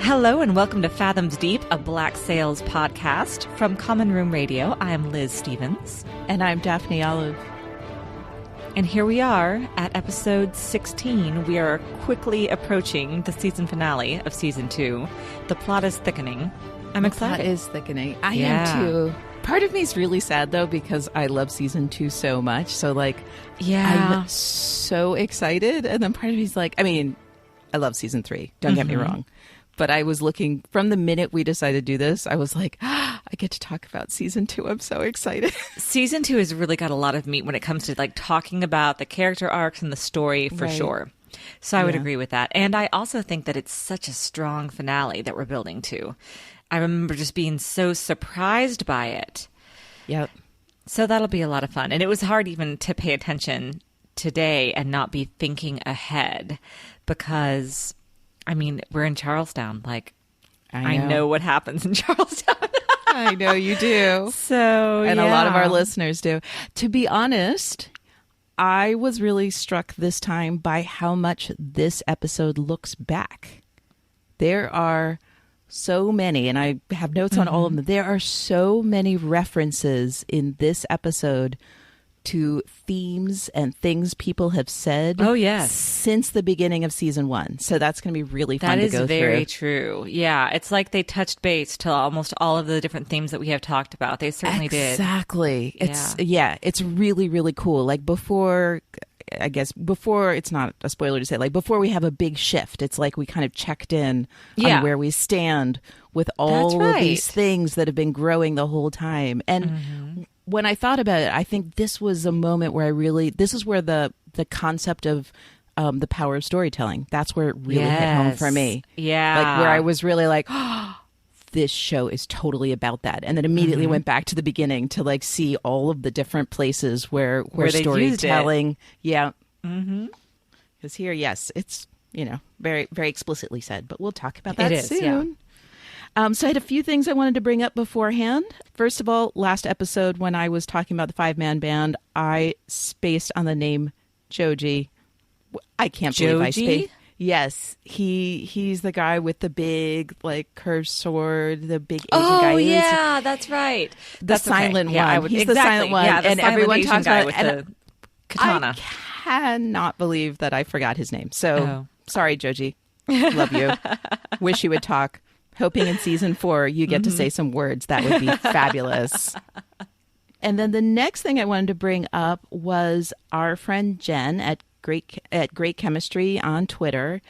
Hello and welcome to Fathoms Deep, a Black Sails podcast. From Common Room Radio, I am Liz Stevens. And I'm Daphne Olive. And here we are at episode 16. We are quickly approaching the season finale of season 2. The plot is thickening. I'm excited. The plot is thickening. I am too. Part of me is really sad though because I love season 2 so much. So I'm so excited. And then part of me is like, I love season 3. Don't get me wrong. But I was looking, from the minute we decided to do this, I was like, I get to talk about season 2. I'm so excited. Season 2 has really got a lot of meat when it comes to talking about the character arcs and the story for sure. So I would agree with that. And I also think that it's such a strong finale that we're building to. I remember just being so surprised by it. Yep. So that'll be a lot of fun. And it was hard even to pay attention today and not be thinking ahead because... we're in Charlestown. I know what happens in Charlestown. I know you do. A lot of our listeners do. To be honest, I was really struck this time by how much this episode looks back. There are so many, and I have notes on all of them. There are so many references in this episode to themes and things people have said since the beginning of season 1. So that's going to be really fun to go through. That is very true. Yeah. It's like they touched base to almost all of the different themes that we have talked about. They certainly did. Exactly. It's really, really cool. Before, it's not a spoiler to say, before we have a big shift, it's like we kind of checked in on where we stand with all of these things that have been growing the whole time. And when I thought about it, I think this was a moment where this is where the concept of the power of storytelling, that's where it really hit home for me. Yeah. Where I was really like, oh, this show is totally about that. And then immediately went back to the beginning to see all of the different places where storytelling. Yeah. Because here, yes, it's, very, very explicitly said, but we'll talk about that soon. Yeah. So I had a few things I wanted to bring up beforehand. First of all, last episode when I was talking about the 5-man band, I spaced on the name Joji. I can't believe I spaced. Yes, he's the guy with the big curved sword, the big Asian guy. Oh yeah, that's right. That's the silent one. Yeah, he's the silent one, yeah, and everyone talks about with the katana. I cannot believe that I forgot his name. So sorry, Joji. Love you. Wish you would talk. Hoping in season 4 you get to say some words. That would be fabulous. And then the next thing I wanted to bring up was our friend Jen at Great Chemistry on Twitter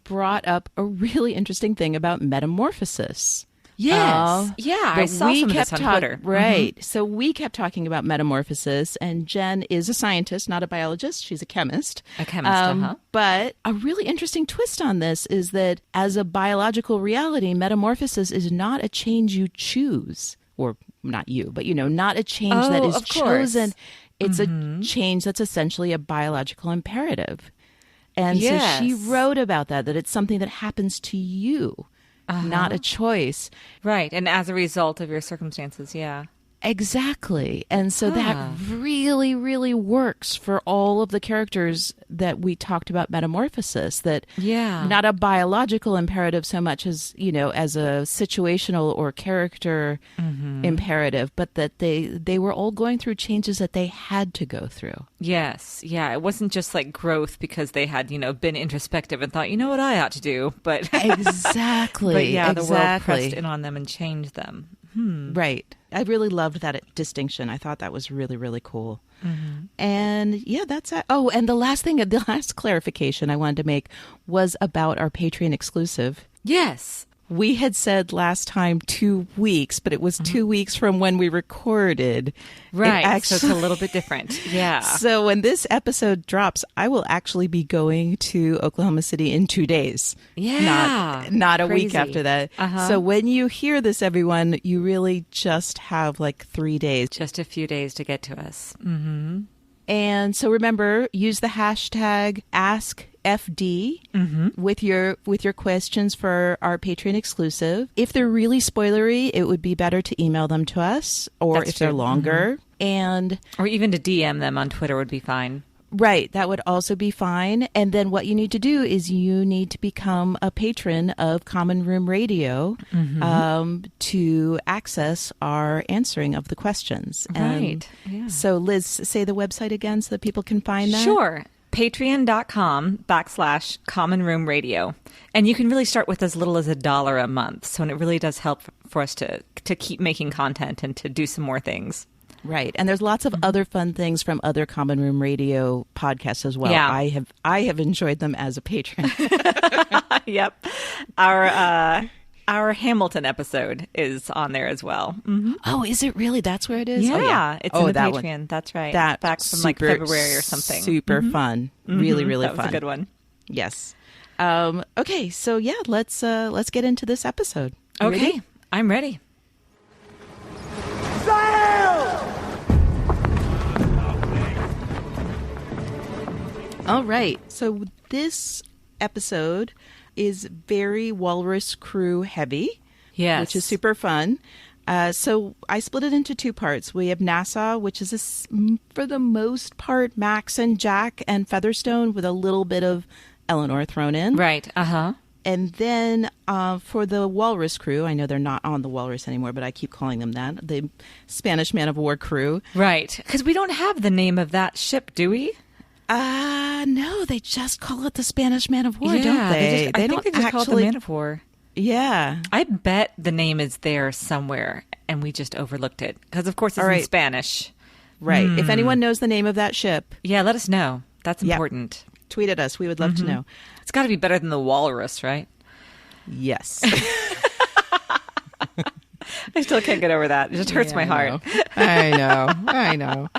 brought up a really interesting thing about metamorphosis. Yes. I saw some of this on Twitter. Right. So we kept talking about metamorphosis, and Jen is a scientist, not a biologist. She's a chemist. But a really interesting twist on this is that as a biological reality, metamorphosis is not a change you choose, or not you, but, not a change that is chosen. It's a change that's essentially a biological imperative. And so she wrote about that it's something that happens to you. Not a choice. Right. And as a result of your circumstances. Yeah. Exactly. And so that really, really works for all of the characters that we talked about metamorphosis, that not a biological imperative so much as, as a situational or character imperative, but that they were all going through changes that they had to go through. Yes. Yeah. It wasn't just because they had, been introspective and thought, you know what I ought to do, but exactly. But the world pressed in on them and changed them. Right. I really loved that distinction. I thought that was really, really cool. And that's it. Oh, and the last clarification I wanted to make was about our Patreon exclusive. Yes. We had said last time 2 weeks, but it was 2 weeks from when we recorded. Right. So it's a little bit different. Yeah. So when this episode drops, I will actually be going to Oklahoma City in 2 days. Yeah. Not a week after that. So when you hear this, everyone, you really just have 3 days. Just a few days to get to us. And so remember, use the hashtag AskFD with your questions for our Patreon exclusive. If they're really spoilery, it would be better to email them to us, or if they're longer, Or even to DM them on Twitter would be fine. Right. That would also be fine. And then what you need to do is you need to become a patron of Common Room Radio to access our answering of the questions. Right. Yeah. So Liz, say the website again so that people can find that. Sure. Patreon.com/Common Room Radio. And you can really start with as little as $1 a month. So it really does help for us to keep making content and to do some more things. Right. And there's lots of other fun things from other Common Room Radio podcasts as well. Yeah. I have enjoyed them as a patron. Yep. Our Hamilton episode is on there as well. Mm-hmm. Oh, is it really? That's where it is? Yeah. It's in the that Patreon. One. That's right. That back from February or something. Super fun. Really, really that fun. was a good one. Yes. Okay. So yeah, let's get into this episode. Okay. Ready? I'm ready. All right. So this episode is very Walrus Crew heavy. Yes. Which is super fun. So I split it into two parts. We have Nassau, which is for the most part Max and Jack and Featherstone with a little bit of Eleanor thrown in. Right. Uh-huh. And then for the Walrus Crew, I know they're not on the Walrus anymore, but I keep calling them that, the Spanish Man of War crew. Right. Because we don't have the name of that ship, do we? No, they just call it the Spanish Man of War, yeah, don't they? I think they just call it the Man of War. Yeah. I bet the name is there somewhere, and we just overlooked it. Because, of course, it's in Spanish. Right. If anyone knows the name of that ship. Yeah, let us know. That's important. Tweet at us. We would love to know. It's got to be better than the Walrus, right? Yes. I still can't get over that. It just hurts my heart. I know.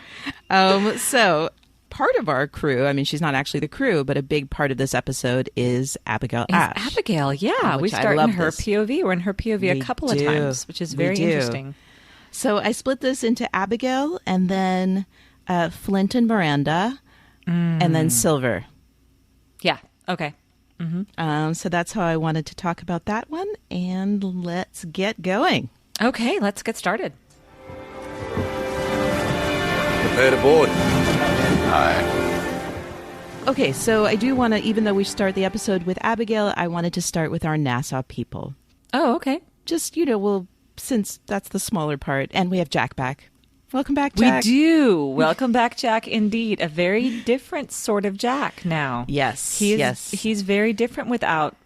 So part of our crew, I mean, she's not actually the crew, but a big part of this episode is Abigail Ash. Abigail, yeah. We start in her POV. We're in her POV a couple of times, which is very interesting. So I split this into Abigail and then Flint and Miranda and then Silver. Yeah. Okay. So that's how I wanted to talk about that one. And let's get going. Okay, let's get started. Prepare to board. Aye. Okay, so I do want to, even though we start the episode with Abigail, I wanted to start with our Nassau people. Oh, okay. Just, since that's the smaller part. And we have Jack back. Welcome back, Jack. We do. Welcome back, Jack, indeed. A very different sort of Jack now. Yes. He's very different without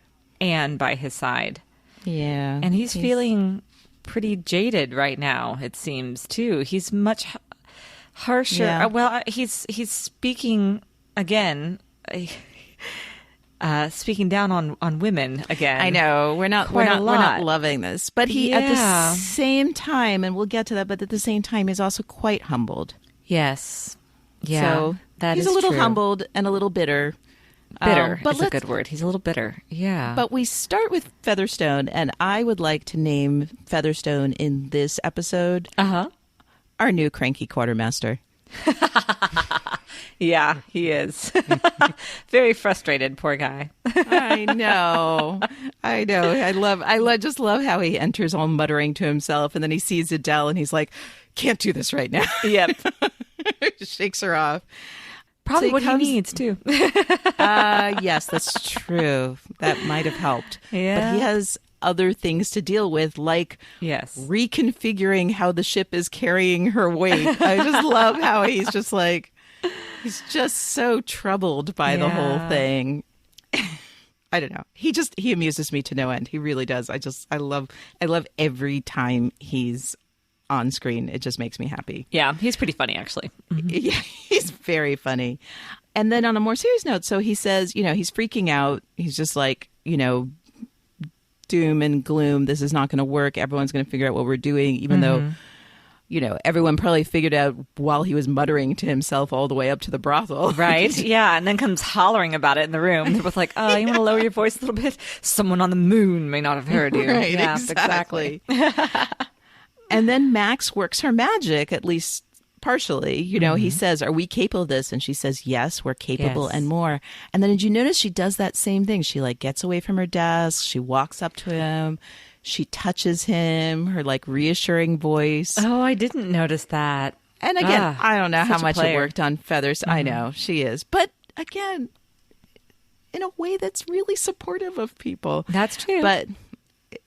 Anne by his side. Yeah. And he's feeling pretty jaded right now, it seems, too. He's much harsher. Yeah. Well, he's speaking again, speaking down on women again. I know we're not loving this, but he at the same time, and we'll get to that. But at the same time, he's also quite humbled. Yes, yeah, so that he's is a little true. Humbled and a little bitter. Bitter but is a good word. He's a little bitter. Yeah, but we start with Featherstone, and I would like to name Featherstone in this episode. Our new cranky quartermaster. Yeah, he is. Very frustrated, poor guy. I know. I just love how he enters all muttering to himself, and then he sees Adele and he's like, can't do this right now. Yep. Shakes her off. Probably what he needs, too. Yes, that's true. That might have helped. Yeah. But he has other things to deal with, like reconfiguring how the ship is carrying her weight. I just love how he's just like, he's just so troubled by the whole thing. I don't know. He amuses me to no end. He really does. I love every time he's on screen. It just makes me happy. Yeah, he's pretty funny, actually. Yeah, he's very funny. And then on a more serious note, so he says, he's freaking out. He's just like, doom and gloom. This is not going to work. Everyone's going to figure out what we're doing, even though, everyone probably figured out while he was muttering to himself all the way up to the brothel. Right. Yeah. And then comes hollering about it in the room. They're both like, you want to lower your voice a little bit? Someone on the moon may not have heard you. Right. Yeah, exactly. And then Max works her magic, at least partially. He says, are we capable of this? And she says, yes, we're capable and more. And then did you notice she does that same thing? She gets away from her desk. She walks up to him. She touches him, her reassuring voice. Oh, I didn't notice that. And again, I don't know how much it player. worked on Feathers. I know she is. But again, in a way that's really supportive of people. That's true. But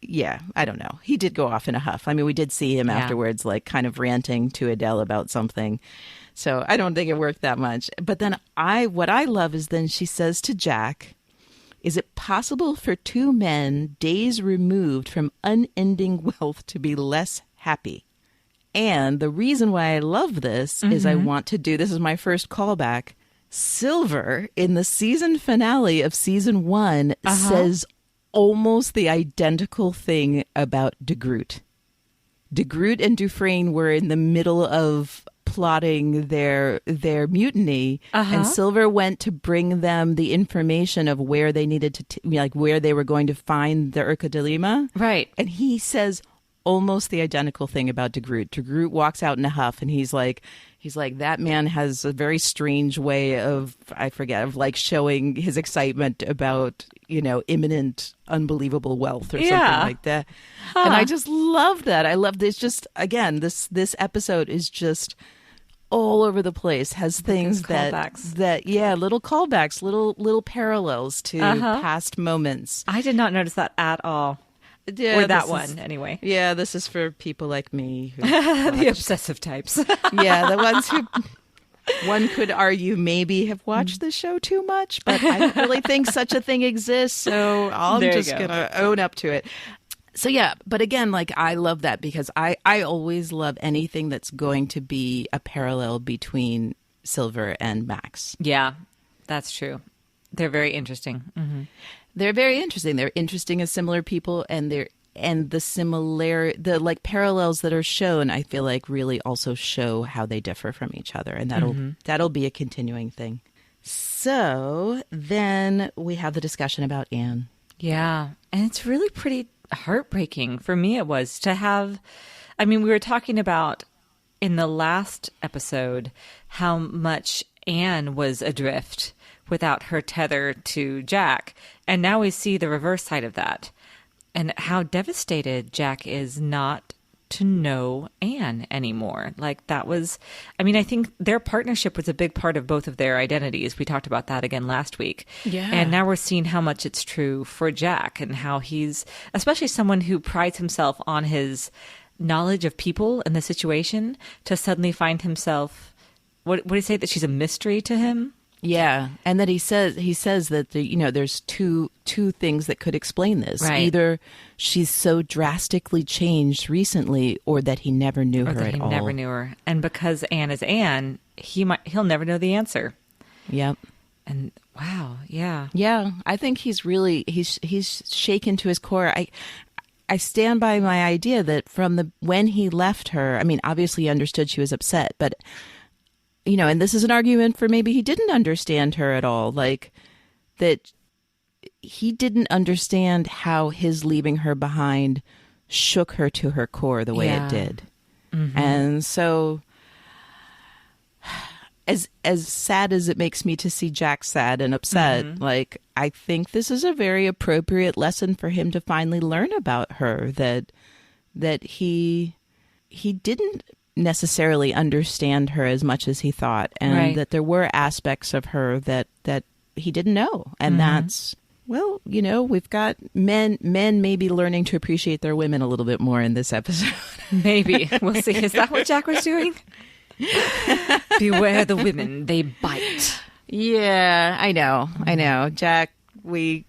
yeah, I don't know. He did go off in a huff. I mean, we did see him afterwards, like kind of ranting to Adele about something. So I don't think it worked that much. But then what I love is then she says to Jack, is it possible for two men days removed from unending wealth to be less happy? And the reason why I love this is I want to do, this is my first callback, Silver in the season finale of season 1 says almost the identical thing about De Groot. De Groot and Dufresne were in the middle of plotting their mutiny, and Silver went to bring them the information of where they needed to, like where they were going to find the Urca de Lima. Right. And he says almost the identical thing about De Groot. De Groot walks out in a huff, and he's like, that man has a very strange way of, I forget, of like showing his excitement about, imminent, unbelievable wealth or something like that. And I just love that. I love this. Just, again, this episode is just all over the place, has things little callbacks, little parallels to past moments. I did not notice that at all. Yeah, or that one, anyway. Yeah, this is for people like me. Who the obsessive types. Yeah, the ones who, one could argue, maybe have watched the show too much, but I don't really think such a thing exists, so I'm just going to own up to it. So yeah, but again, like I love that because I always love anything that's going to be a parallel between Silver and Max. Yeah, that's true. They're very interesting. Mm-hmm. They're very interesting. They're interesting as similar people, and the like parallels that are shown, I feel like really also show how they differ from each other, and that'll be a continuing thing. So then we have the discussion about Anne. Yeah, and it's really pretty heartbreaking for me. It was to have, I mean, we were talking about in the last episode how much Anne was adrift without her tether to Jack. And now we see the reverse side of that and how devastated Jack is not to know Anne anymore. Like that was, I mean, I think their partnership was a big part of both of their identities. We talked about that again last week. Yeah. And now we're seeing how much it's true for Jack and how he's, especially someone who prides himself on his knowledge of people and the situation, to suddenly find himself, what do you say, that she's a mystery to him? Yeah, and that he says that there's two things that could explain this. Right. Either she's so drastically changed recently, or that he never knew her at all. Never knew her, and because Anne is Anne, he'll never know the answer. Yep. And wow, yeah, yeah. I think he's shaken to his core. I stand by my idea that when he left her, I mean, obviously he understood she was upset, but. And this is an argument for maybe he didn't understand her at all, like that he didn't understand how his leaving her behind shook her to her core the way it did. Mm-hmm. And so as sad as it makes me to see Jack sad and upset, like I think this is a very appropriate lesson for him to finally learn about her, that he didn't necessarily understand her as much as he thought, and that there were aspects of her that he didn't know, and that's, well, we've got men maybe learning to appreciate their women a little bit more in this episode. Maybe we'll see. Is that what Jack was doing? Beware the women, they bite. Yeah, I know, Jack. We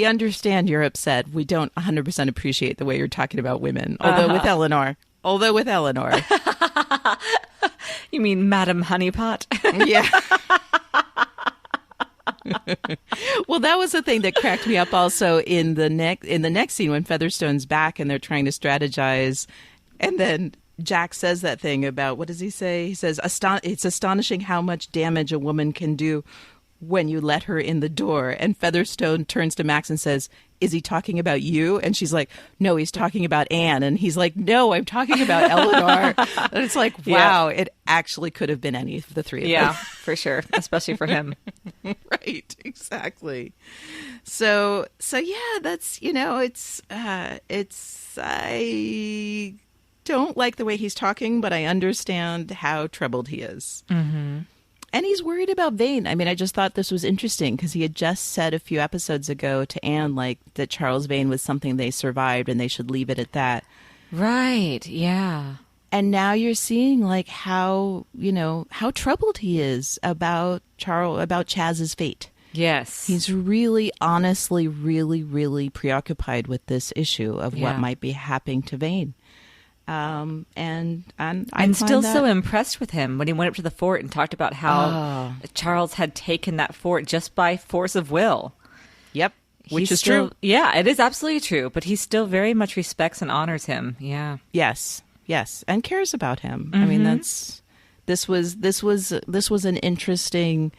understand you're upset. We don't 100% appreciate the way you're talking about women, although with Eleanor. You mean Madam Honeypot? Yeah. Well, that was the thing that cracked me up also in the next scene when Featherstone's back and they're trying to strategize, and then Jack says that thing about, what does he say? He says, it's astonishing how much damage a woman can do when you let her in the door. And Featherstone turns to Max and says, is he talking about you? And she's like, no, he's talking about Anne. And he's like, no, I'm talking about Eleanor. And it's like, wow, it actually could have been any of the three of them. Yeah, for sure. Especially for him. Right, exactly. So yeah, that's, I don't like the way he's talking, but I understand how troubled he is. Mm-hmm. And he's worried about Vane. I mean, I just thought this was interesting because he had just said a few episodes ago to Anne, like, that Charles Vane was something they survived and they should leave it at that. Right, yeah. And now you're seeing, like, how troubled he is about Chaz's fate. Yes. He's really, honestly, really, really preoccupied with this issue of what might be happening to Vane. And I'm still so impressed with him when he went up to the fort and talked about how Charles had taken that fort just by force of will. Yep. Which is true. Yeah, it is absolutely true. But he still very much respects and honors him. Yeah. Yes. And cares about him. Mm-hmm. I mean, this was an interesting,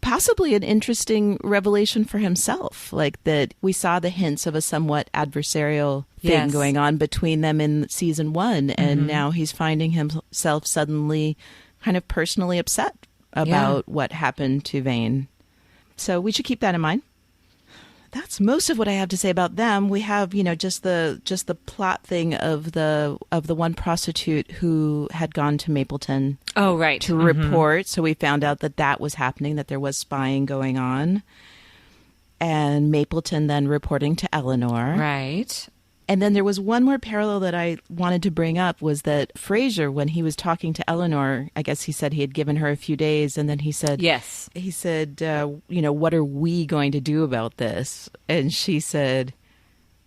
possibly an interesting revelation for himself. Like that we saw the hints of a somewhat adversarial thing going on between them in season 1. And now he's finding himself suddenly kind of personally upset about what happened to Vane. So we should keep that in mind. That's most of what I have to say about them. We have, just the plot thing of the one prostitute who had gone to Mapleton. Oh, right. To report. So we found out that was happening, that there was spying going on. And Mapleton then reporting to Eleanor. Right. And then there was one more parallel that I wanted to bring up was that Fraser, when he was talking to Eleanor, I guess he said he had given her a few days, and then he said, yes. He said, what are we going to do about this? And she said,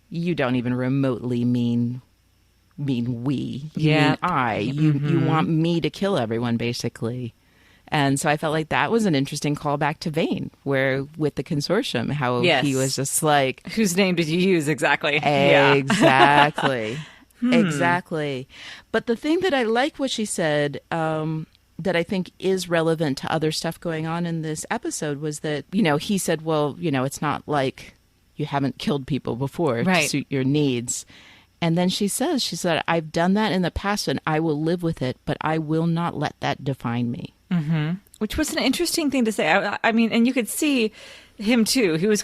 you don't even remotely mean we. You mean I. You want me to kill everyone, basically. And so I felt like that was an interesting callback to Vane, where with the consortium, how he was just like... Whose name did you use exactly? Exactly. Exactly. But the thing that I like what she said, that I think is relevant to other stuff going on in this episode was that, he said, well, it's not like you haven't killed people before to suit your needs. And then she said, I've done that in the past and I will live with it, but I will not let that define me. Mm-hmm. Which was an interesting thing to say. I mean, and you could see him too. He was,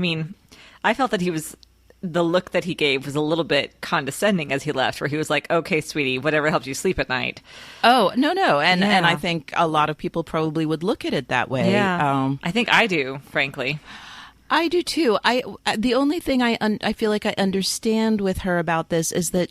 I felt that the look that he gave was a little bit condescending as he left, where he was like, okay, sweetie, whatever helps you sleep at night. Oh, no. And I think a lot of people probably would look at it that way. Yeah. I think I do, frankly. I do too. The only thing I feel like I understand with her about this is that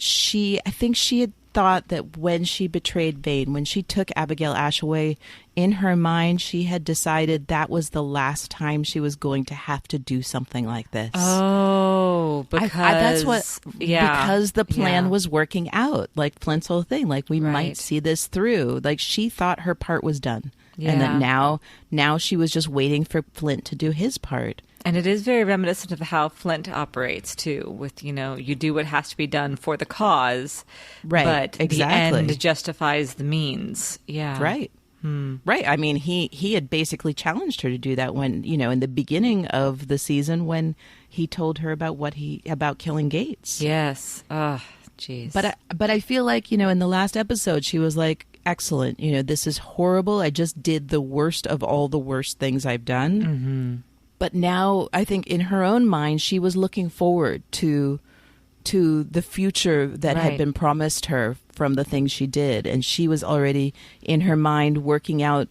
I think she had thought that when she betrayed Vane, when she took Abigail Ashaway, in her mind, she had decided that was the last time she was going to have to do something like this. Oh, because because the plan was working out, like Flint's whole thing. Like we might see this through. Like she thought her part was done, and that now she was just waiting for Flint to do his part. And it is very reminiscent of how Flint operates, too, with, you do what has to be done for the cause, but the end justifies the means. Yeah. Right. Right. I mean, he had basically challenged her to do that when, in the beginning of the season when he told her about killing Gates. Yes. Oh, jeez. But I feel like, in the last episode, she was like, excellent. This is horrible. I just did the worst of all the worst things I've done. Mm-hmm. But now I think in her own mind, she was looking forward to the future that had been promised her from the things she did. And she was already in her mind working out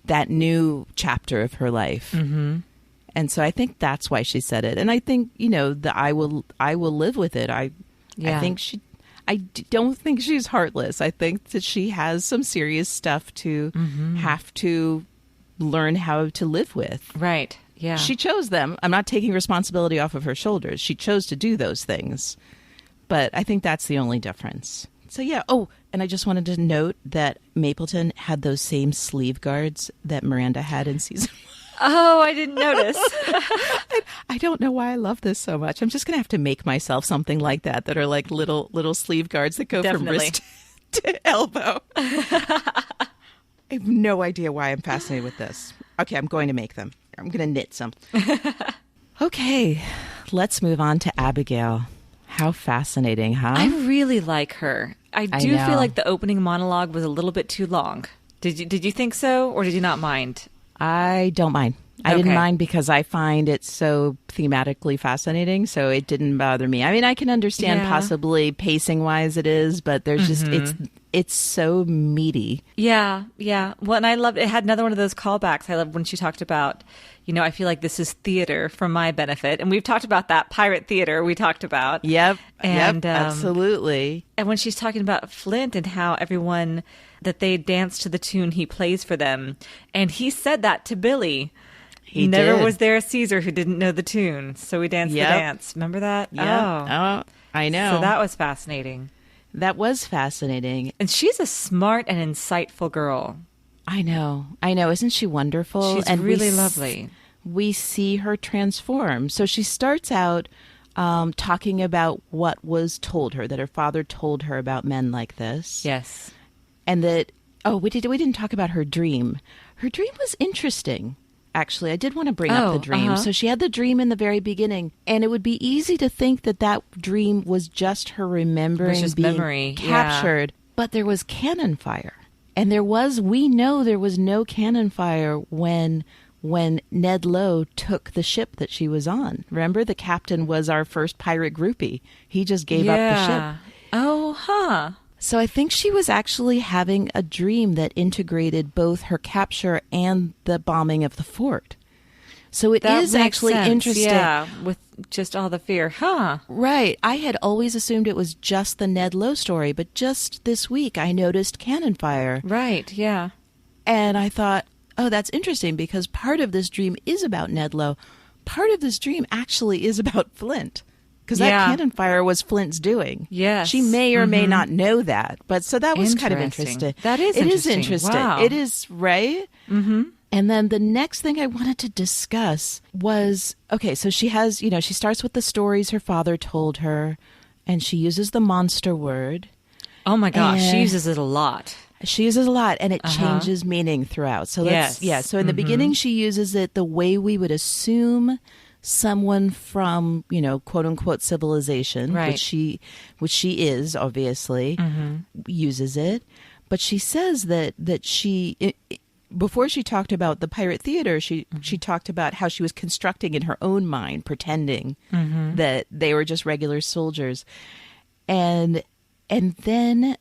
that new chapter of her life. Mm-hmm. And so I think that's why she said it. And I think, the I will live with it. I don't think she's heartless. I think that she has some serious stuff to have to learn how to live with. Right. Yeah. She chose them. I'm not taking responsibility off of her shoulders. She chose to do those things. But I think that's the only difference. So, yeah. Oh, and I just wanted to note that Mapleton had those same sleeve guards that Miranda had in season 1. Oh, I didn't notice. I don't know why I love this so much. I'm just going to have to make myself something like that are like little sleeve guards that go from wrist to elbow. I have no idea why I'm fascinated with this. Okay, I'm going to make them. I'm going to knit some. Okay, let's move on to Abigail. How fascinating, huh? I really like her. I do feel like the opening monologue was a little bit too long. Did you think so, or did you not mind? I don't mind. I didn't mind because I find it so thematically fascinating, so it didn't bother me. I mean, I can understand possibly pacing-wise it is, but there's just, it's so meaty. Yeah. Well, and I loved, it had another one of those callbacks. I loved when she talked about, I feel like this is theater for my benefit. And we've talked about that pirate theater we talked about. Yep, and, absolutely. And when she's talking about Flint and how everyone, that they dance to the tune he plays for them. And he said that to Billy. He Never did. was there a Caesar who didn't know the tune, so we danced the dance. Remember that? Yeah. Oh, I know. So that was fascinating. That was fascinating. And she's a smart and insightful girl. I know. Isn't she wonderful? She's really lovely. We see her transform. So she starts out talking about what was told her, that her father told her about men like this. Yes. And that, we didn't talk about her dream. Her dream was interesting. Actually, I did want to bring up the dream. So she had the dream in the very beginning, and it would be easy to think that that dream was just her remembering being captured. Yeah. But there was cannon fire. And we know there was no cannon fire when Ned Lowe took the ship that she was on. Remember, the captain was our first pirate groupie. He just gave up the ship. Oh, huh. So I think she was actually having a dream that integrated both her capture and the bombing of the fort. So it is actually interesting. Yeah, with just all the fear. Huh. Right. I had always assumed it was just the Ned Lowe story, but just this week I noticed cannon fire. Right, yeah. And I thought, that's interesting because part of this dream is about Ned Lowe. Part of this dream actually is about Flint. Because that cannon fire was Flint's doing. Yes. She may or may not know that. But so that was kind of interesting. That is interesting. It is interesting. Wow. It is, right? Mm-hmm. And then the next thing I wanted to discuss was, so she has, she starts with the stories her father told her, and she uses the monster word. Oh my gosh, she uses it a lot. She uses it a lot, and it changes meaning throughout. So so in the beginning she uses it the way we would assume someone from, quote unquote civilization, which she is obviously, uses it. But she says that she, before she talked about the pirate theater, she talked about how she was constructing in her own mind, pretending that they were just regular soldiers. And then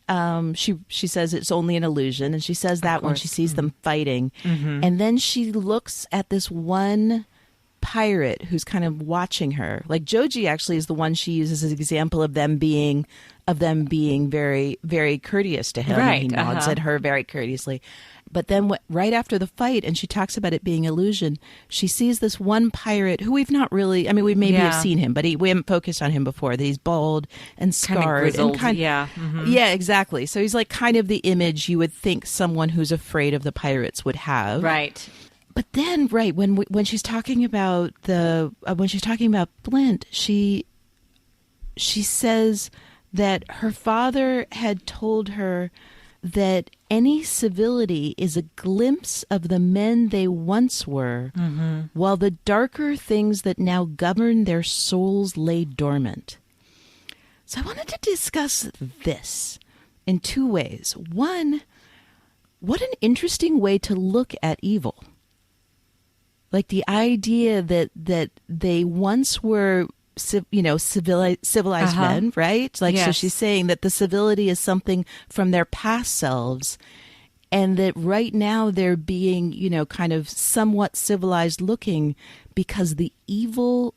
she says it's only an illusion. And she says that when she sees them fighting. And then she looks at this one pirate who's kind of watching her. Like Joji actually is the one she uses as an example of them being very, very courteous to him. Right. He nods at her very courteously. But then right after the fight, and she talks about it being illusion, she sees this one pirate who we've not really, we maybe have seen him, but we haven't focused on him before. That he's bald and scarred. Yeah, exactly. So he's like kind of the image you would think someone who's afraid of the pirates would have. Right. But then, when she's talking about Flint, she says that her father had told her that any civility is a glimpse of the men they once were, while the darker things that now govern their souls lay dormant. So I wanted to discuss this in two ways. One, what an interesting way to look at evil. Like the idea that they once were, civilized men, right? Like, so she's saying that the civility is something from their past selves, and that right now they're being, kind of somewhat civilized looking because the evil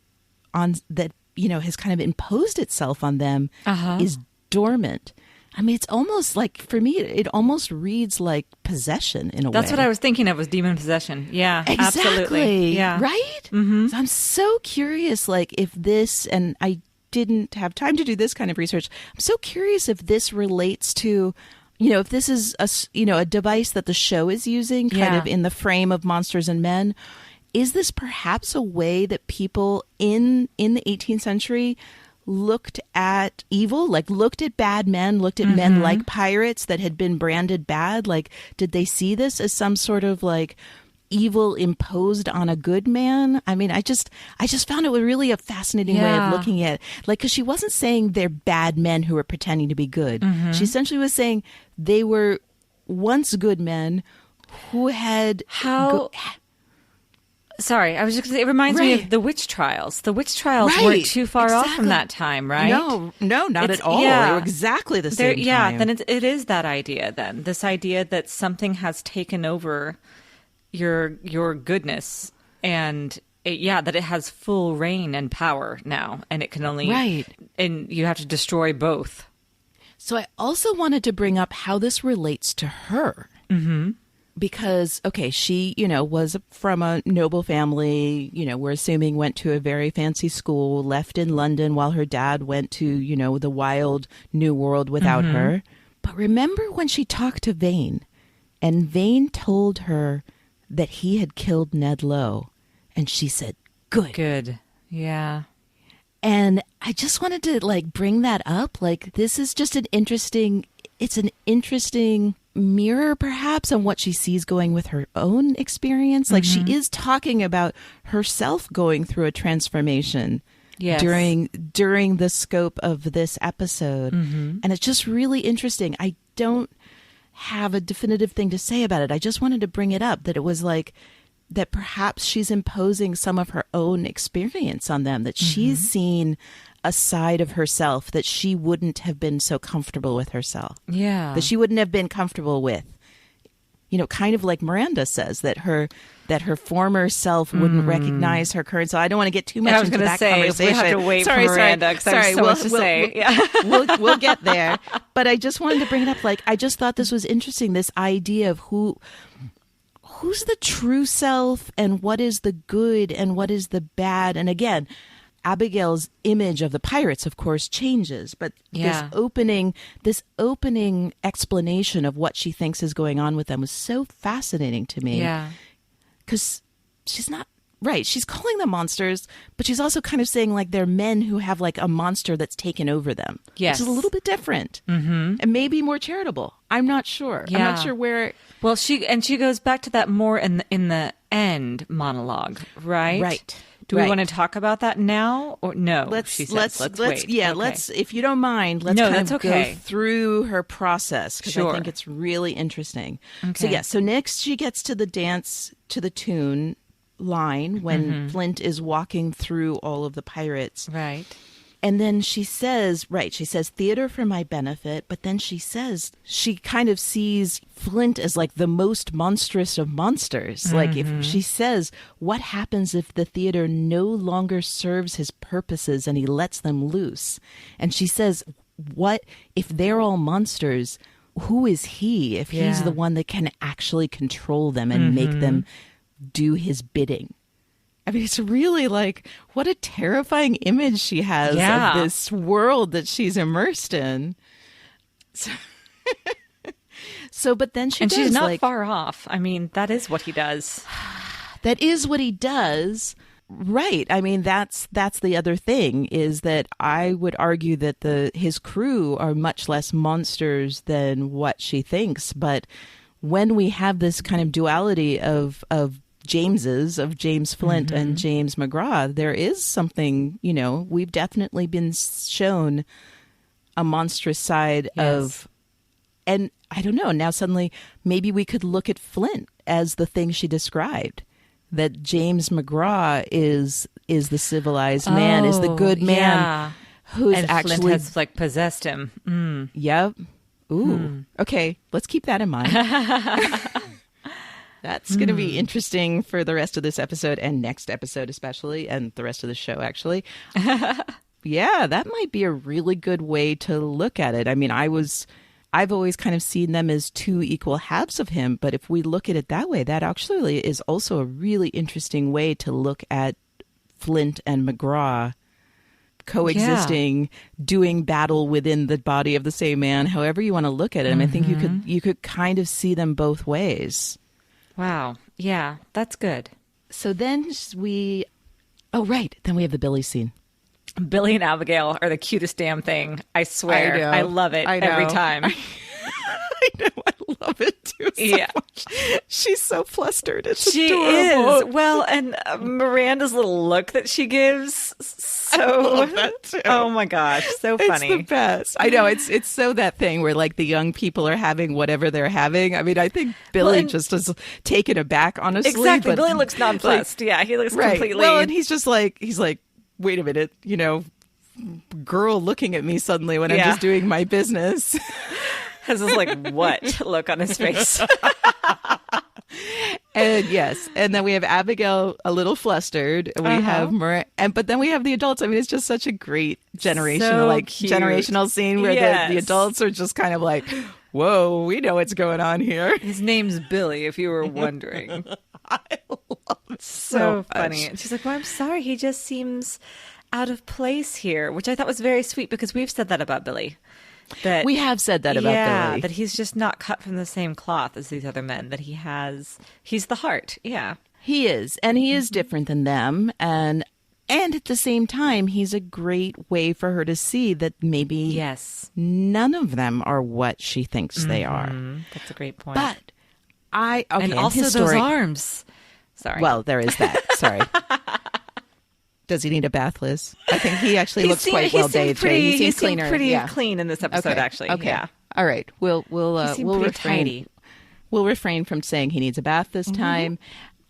that has kind of imposed itself on them is dormant. It's almost like, for me, it almost reads like possession in a way. That's what I was thinking of, was demon possession. Yeah, exactly. Absolutely. Yeah. Right? Mm-hmm. So I'm so curious, like, if this, and I didn't have time to do this kind of research, I'm so curious if this relates to, if this is a device that the show is using kind of in the frame of Monsters and Men. Is this perhaps a way that people in the 18th century looked at evil, like looked at bad men, looked at men like pirates that had been branded bad? Like, did they see this as some sort of like evil imposed on a good man? I just found it really a fascinating way of looking at it. Like, because she wasn't saying they're bad men who were pretending to be good. She essentially was saying they were once good men who had Sorry, I was just going to say, it reminds me of the witch trials. The witch trials weren't too far off from that time, right? No, not at all. They were exactly the same time. Yeah, then it is that idea then. This idea that something has taken over your goodness and that it has full reign and power now, and it can only... Right. And you have to destroy both. So I also wanted to bring up how this relates to her. Mm-hmm. Because, okay, she, was from a noble family, we're assuming went to a very fancy school, left in London while her dad went to, the wild new world without her. But remember when she talked to Vane, and Vane told her that he had killed Ned Lowe, and she said, good. Good. Yeah. And I just wanted to, bring that up. This is just an interesting mirror perhaps on what she sees going with her own experience. She is talking about herself going through a transformation during the scope of this episode. And it's just really interesting. I don't have a definitive thing to say about it. I just wanted to bring it up that it was that perhaps she's imposing some of her own experience on them, that she's seen a side of herself that she wouldn't have been so comfortable with herself. Yeah. That she wouldn't have been comfortable with. Kind of like Miranda says, that her former self wouldn't recognize her current. So I don't want to get too much into that conversation. We have to wait for Miranda because there's so much to say. Yeah. We'll get there. But I just wanted to bring it up. I just thought this was interesting, this idea of who's the true self and what is the good and what is the bad. And again, Abigail's image of the pirates, of course, changes, but this opening explanation of what she thinks is going on with them was so fascinating to me. Yeah. Because she's not right. She's calling them monsters, but she's also kind of saying they're men who have a monster that's taken over them. Yes. Which is a little bit different and maybe more charitable. I'm not sure. Yeah. I'm not sure where. Well, she goes back to that more in the end monologue, right? Right. Do we want to talk about that now or no? Let's wait. Yeah, okay. let's, if you don't mind, let's go through her process because I think it's really interesting. Okay. So next she gets to the dance to the tune line when Flint is walking through all of the pirates. Right. And then she says, theater for my benefit, but then she says she kind of sees Flint as the most monstrous of monsters. If she says, what happens if the theater no longer serves his purposes and he lets them loose? And she says, what if they're all monsters? Who is he if he's the one that can actually control them and make them do his bidding? I mean, it's really what a terrifying image she has of this world that she's immersed in. But then she's not far off. I mean, that is what he does. That is what he does. Right. I mean, that's the other thing is that I would argue that his crew are much less monsters than what she thinks. But when we have this kind of duality of James Flint and James McGraw, there is something, we've definitely been shown a monstrous side of, and I don't know, now suddenly maybe we could look at Flint as the thing she described, that James McGraw is the civilized man, is the good man who's and actually Flint has possessed him. Yep. Ooh. Okay, let's keep that in mind. That's going to be interesting for the rest of this episode and next episode especially, and the rest of the show actually. Yeah, that might be a really good way to look at it. I mean, I've always kind of seen them as two equal halves of him, but if we look at it that way, that actually is also a really interesting way to look at Flint and McGraw coexisting, doing battle within the body of the same man, however you want to look at it. I mean, I think you could kind of see them both ways. Wow. Yeah, that's good. So then then we have the Billy scene. Billy and Abigail are the cutest damn thing. I swear. I love it every time. I know. I love it too so much. She's so flustered. It's she adorable. Is. Well, and Miranda's little look that she gives, so oh my gosh, so funny. It's the best. I know, it's so that thing where like the young people are having whatever they're having. I mean, I think Billy just is taken aback, honestly. Exactly. But, Billy looks nonplussed. Yeah, he looks completely. Well, and he's like, wait a minute, girl looking at me suddenly when I'm just doing my business. Has this like what look on his face. And yes, and then we have Abigail a little flustered. We have but then we have the adults. I mean, it's just such a great generational scene where the adults are just kind of like, whoa, we know what's going on here. His name's Billy, if you were wondering. I love it so funny. And she's like, well, I'm sorry, he just seems out of place here, which I thought was very sweet because we've said that about Billy. That we have said that about Billy. That he's just not cut from the same cloth as these other men, that he's the heart. Yeah. He is, and he is different than them, and at the same time, he's a great way for her to see that maybe none of them are what she thinks they are. That's a great point. But and also those arms. Sorry. Well, there is that. Sorry. Does he need a bath, Liz? I think he actually looks quite well bathed. He seems cleaner. Pretty clean in this episode, actually. Okay. Yeah. All right. We'll refrain. Tidy. We'll refrain from saying he needs a bath this time.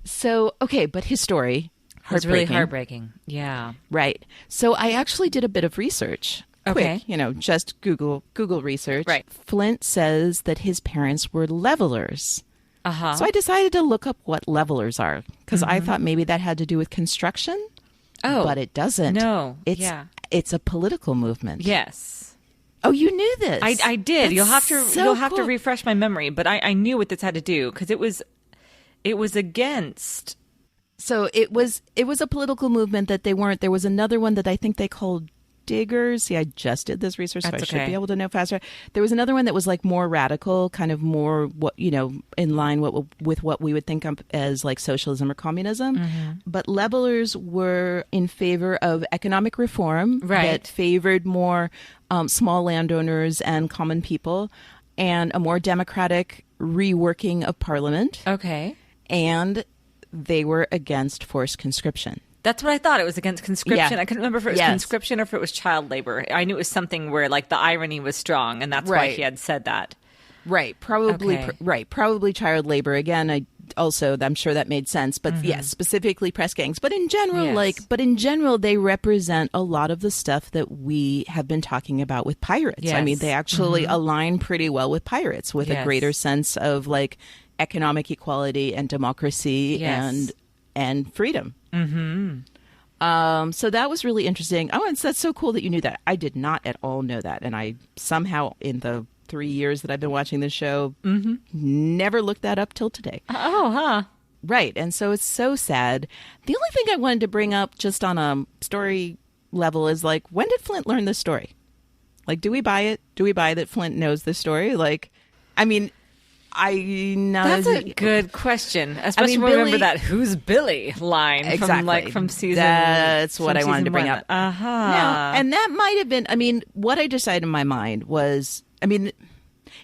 So, okay, but his story, it's really heartbreaking. Yeah. Right. So I actually did a bit of research. Okay. Quick, just Google research. Right. Flint says that his parents were levelers. Uh-huh. So I decided to look up what levelers are because I thought maybe that had to do with construction. Oh. But it doesn't. No. It's a political movement. Yes. Oh, you knew this. I did. That's You'll have to refresh my memory, but I knew what this had to do because it was against. So it was a political movement that they weren't. There was another one that I think they called diggers. See, I just did this research, so I should be able to know faster. There was another one that was like more radical, kind of more in line with what we would think of as like socialism or communism. But levelers were in favor of economic reform that favored more small landowners and common people, and a more democratic reworking of parliament. Okay, and they were against forced conscription. That's what I thought. It was against conscription. I couldn't remember if it was conscription or if it was child labor. I knew it was something where like the irony was strong, and that's why he had said that. Right. Probably. Probably child labor. Again, I'm sure that made sense. But yes, specifically press gangs. But in general, they represent a lot of the stuff that we have been talking about with pirates. Yes. I mean, they actually align pretty well with pirates, with a greater sense of like economic equality and democracy and freedom. So that was really interesting. Oh, and that's so cool that you knew that. I did not at all know that. And I somehow, in the 3 years that I've been watching this show, never looked that up till today. Oh, huh. Right. And so it's so sad. The only thing I wanted to bring up just on a story level is like, when did Flint learn this story? Like, do we buy it? Do we buy that Flint knows this story? Like, I mean... That's a good question, especially when we remember that "Who's Billy" line from season. That's what I wanted to bring up. Now, and that might have been. I mean, what I decided in my mind was. I mean,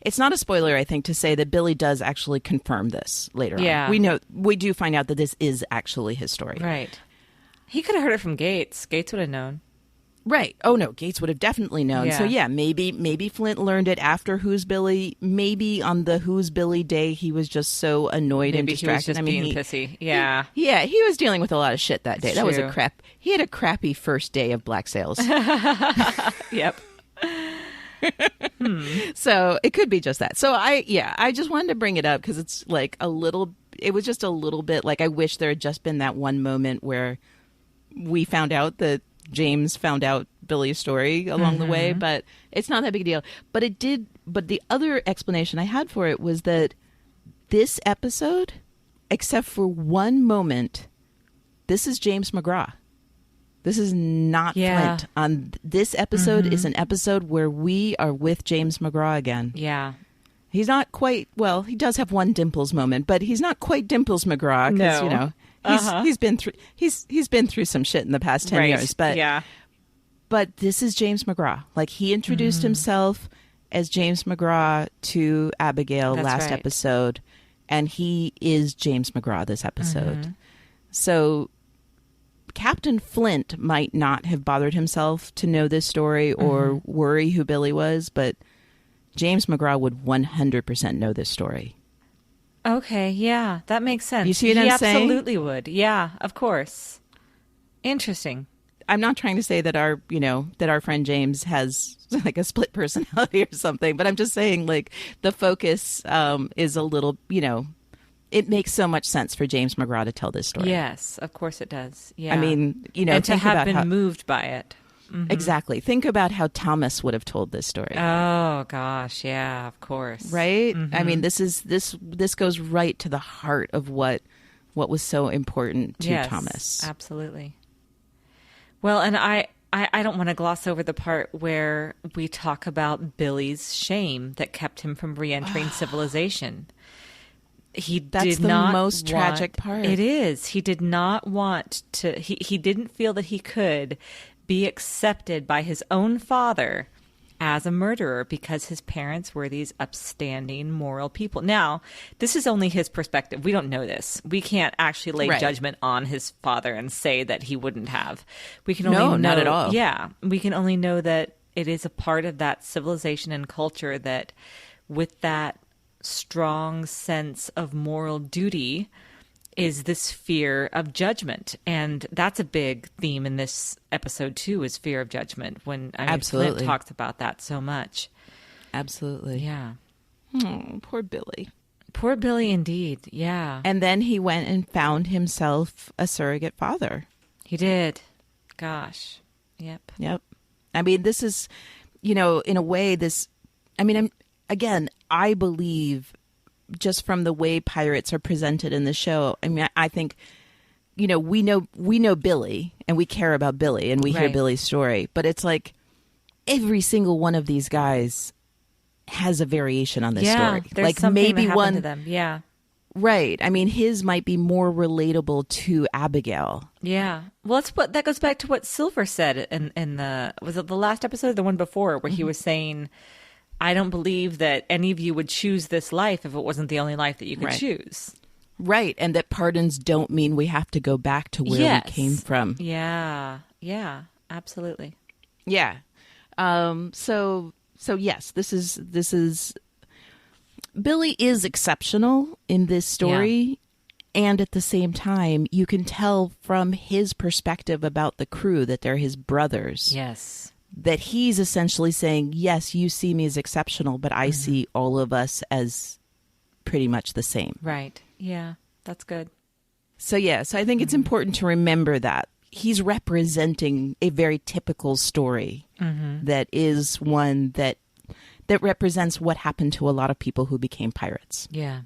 it's not a spoiler, I think, to say that Billy does actually confirm this later on. We do find out that this is actually his story. Right. He could have heard it from Gates. Gates would have known. Right. Oh, no, Gates would have definitely known. Yeah. So, yeah, maybe Flint learned it after Who's Billy. Maybe on the Who's Billy day, he was just so annoyed and distracted. He was just being pissy. Yeah. He was dealing with a lot of shit that day. It's that true. Was he had a crappy first day of Black Sails. Yep. So it could be just that. So I just wanted to bring it up because it's like it was just a little bit like I wish there had just been that one moment where we found out that James found out Billy's story along the way, but it's not that big a deal. But the other explanation I had for it was that this episode, except for one moment, this is James McGraw. This is not Flint. This episode is an episode where we are with James McGraw again. Yeah. He's not quite, well, he does have one Dimples moment, but he's not quite Dimples McGraw because, he's been through some shit in the past 10 years. But this is James McGraw. Like, he introduced himself as James McGraw to Abigail last episode, and he is James McGraw this episode. So Captain Flint might not have bothered himself to know this story or worry who Billy was, but James McGraw would 100% know this story. Okay, yeah, that makes sense. You see what I'm saying? He absolutely would. Yeah, of course. Interesting. I'm not trying to say that our friend James has like a split personality or something, but I'm just saying like the focus is a little, it makes so much sense for James McGraw to tell this story. Yes, of course it does. Yeah. I mean, and to have been moved by it. Mm-hmm. Exactly. Think about how Thomas would have told this story. Oh gosh, yeah, of course. Right? Mm-hmm. I mean, this goes right to the heart of what was so important to Thomas. Absolutely. Well, and I don't want to gloss over the part where we talk about Billy's shame that kept him from re-entering civilization. That's the most tragic part. It is. He did not want to. He didn't feel that he could be accepted by his own father as a murderer because his parents were these upstanding, moral people. Now, this is only his perspective. We don't know this. We can't actually lay judgment on his father and say that he wouldn't have. We can only know, not at all. Yeah, we can only know that it is a part of that civilization and culture that, with that strong sense of moral duty, is this fear of judgment. And that's a big theme in this episode too, is fear of judgment, when Flint talks about that so much. Absolutely. Yeah. Oh, poor Billy. Poor Billy indeed. Yeah. And then he went and found himself a surrogate father. He did. Gosh. Yep. I mean, this is, in a way, I believe, just from the way pirates are presented in the show, I mean, I think, we know Billy and we care about Billy and we hear Billy's story, but it's like every single one of these guys has a variation on this story. There's like something maybe that happened one to them. Yeah. Right. I mean, his might be more relatable to Abigail. Yeah. Well, that goes back to what Silver said in was it the last episode, the one before, where he was saying, I don't believe that any of you would choose this life if it wasn't the only life that you could choose. Right. And that pardons don't mean we have to go back to where we came from. Yeah. Yeah. Absolutely. Yeah. So yes, this is Billy is exceptional in this story. Yeah. And at the same time, you can tell from his perspective about the crew that they're his brothers. Yes. That he's essentially saying, yes, you see me as exceptional, but I see all of us as pretty much the same. Right. Yeah, that's good. So I think it's important to remember that. He's representing a very typical story that is one that represents what happened to a lot of people who became pirates. Yeah.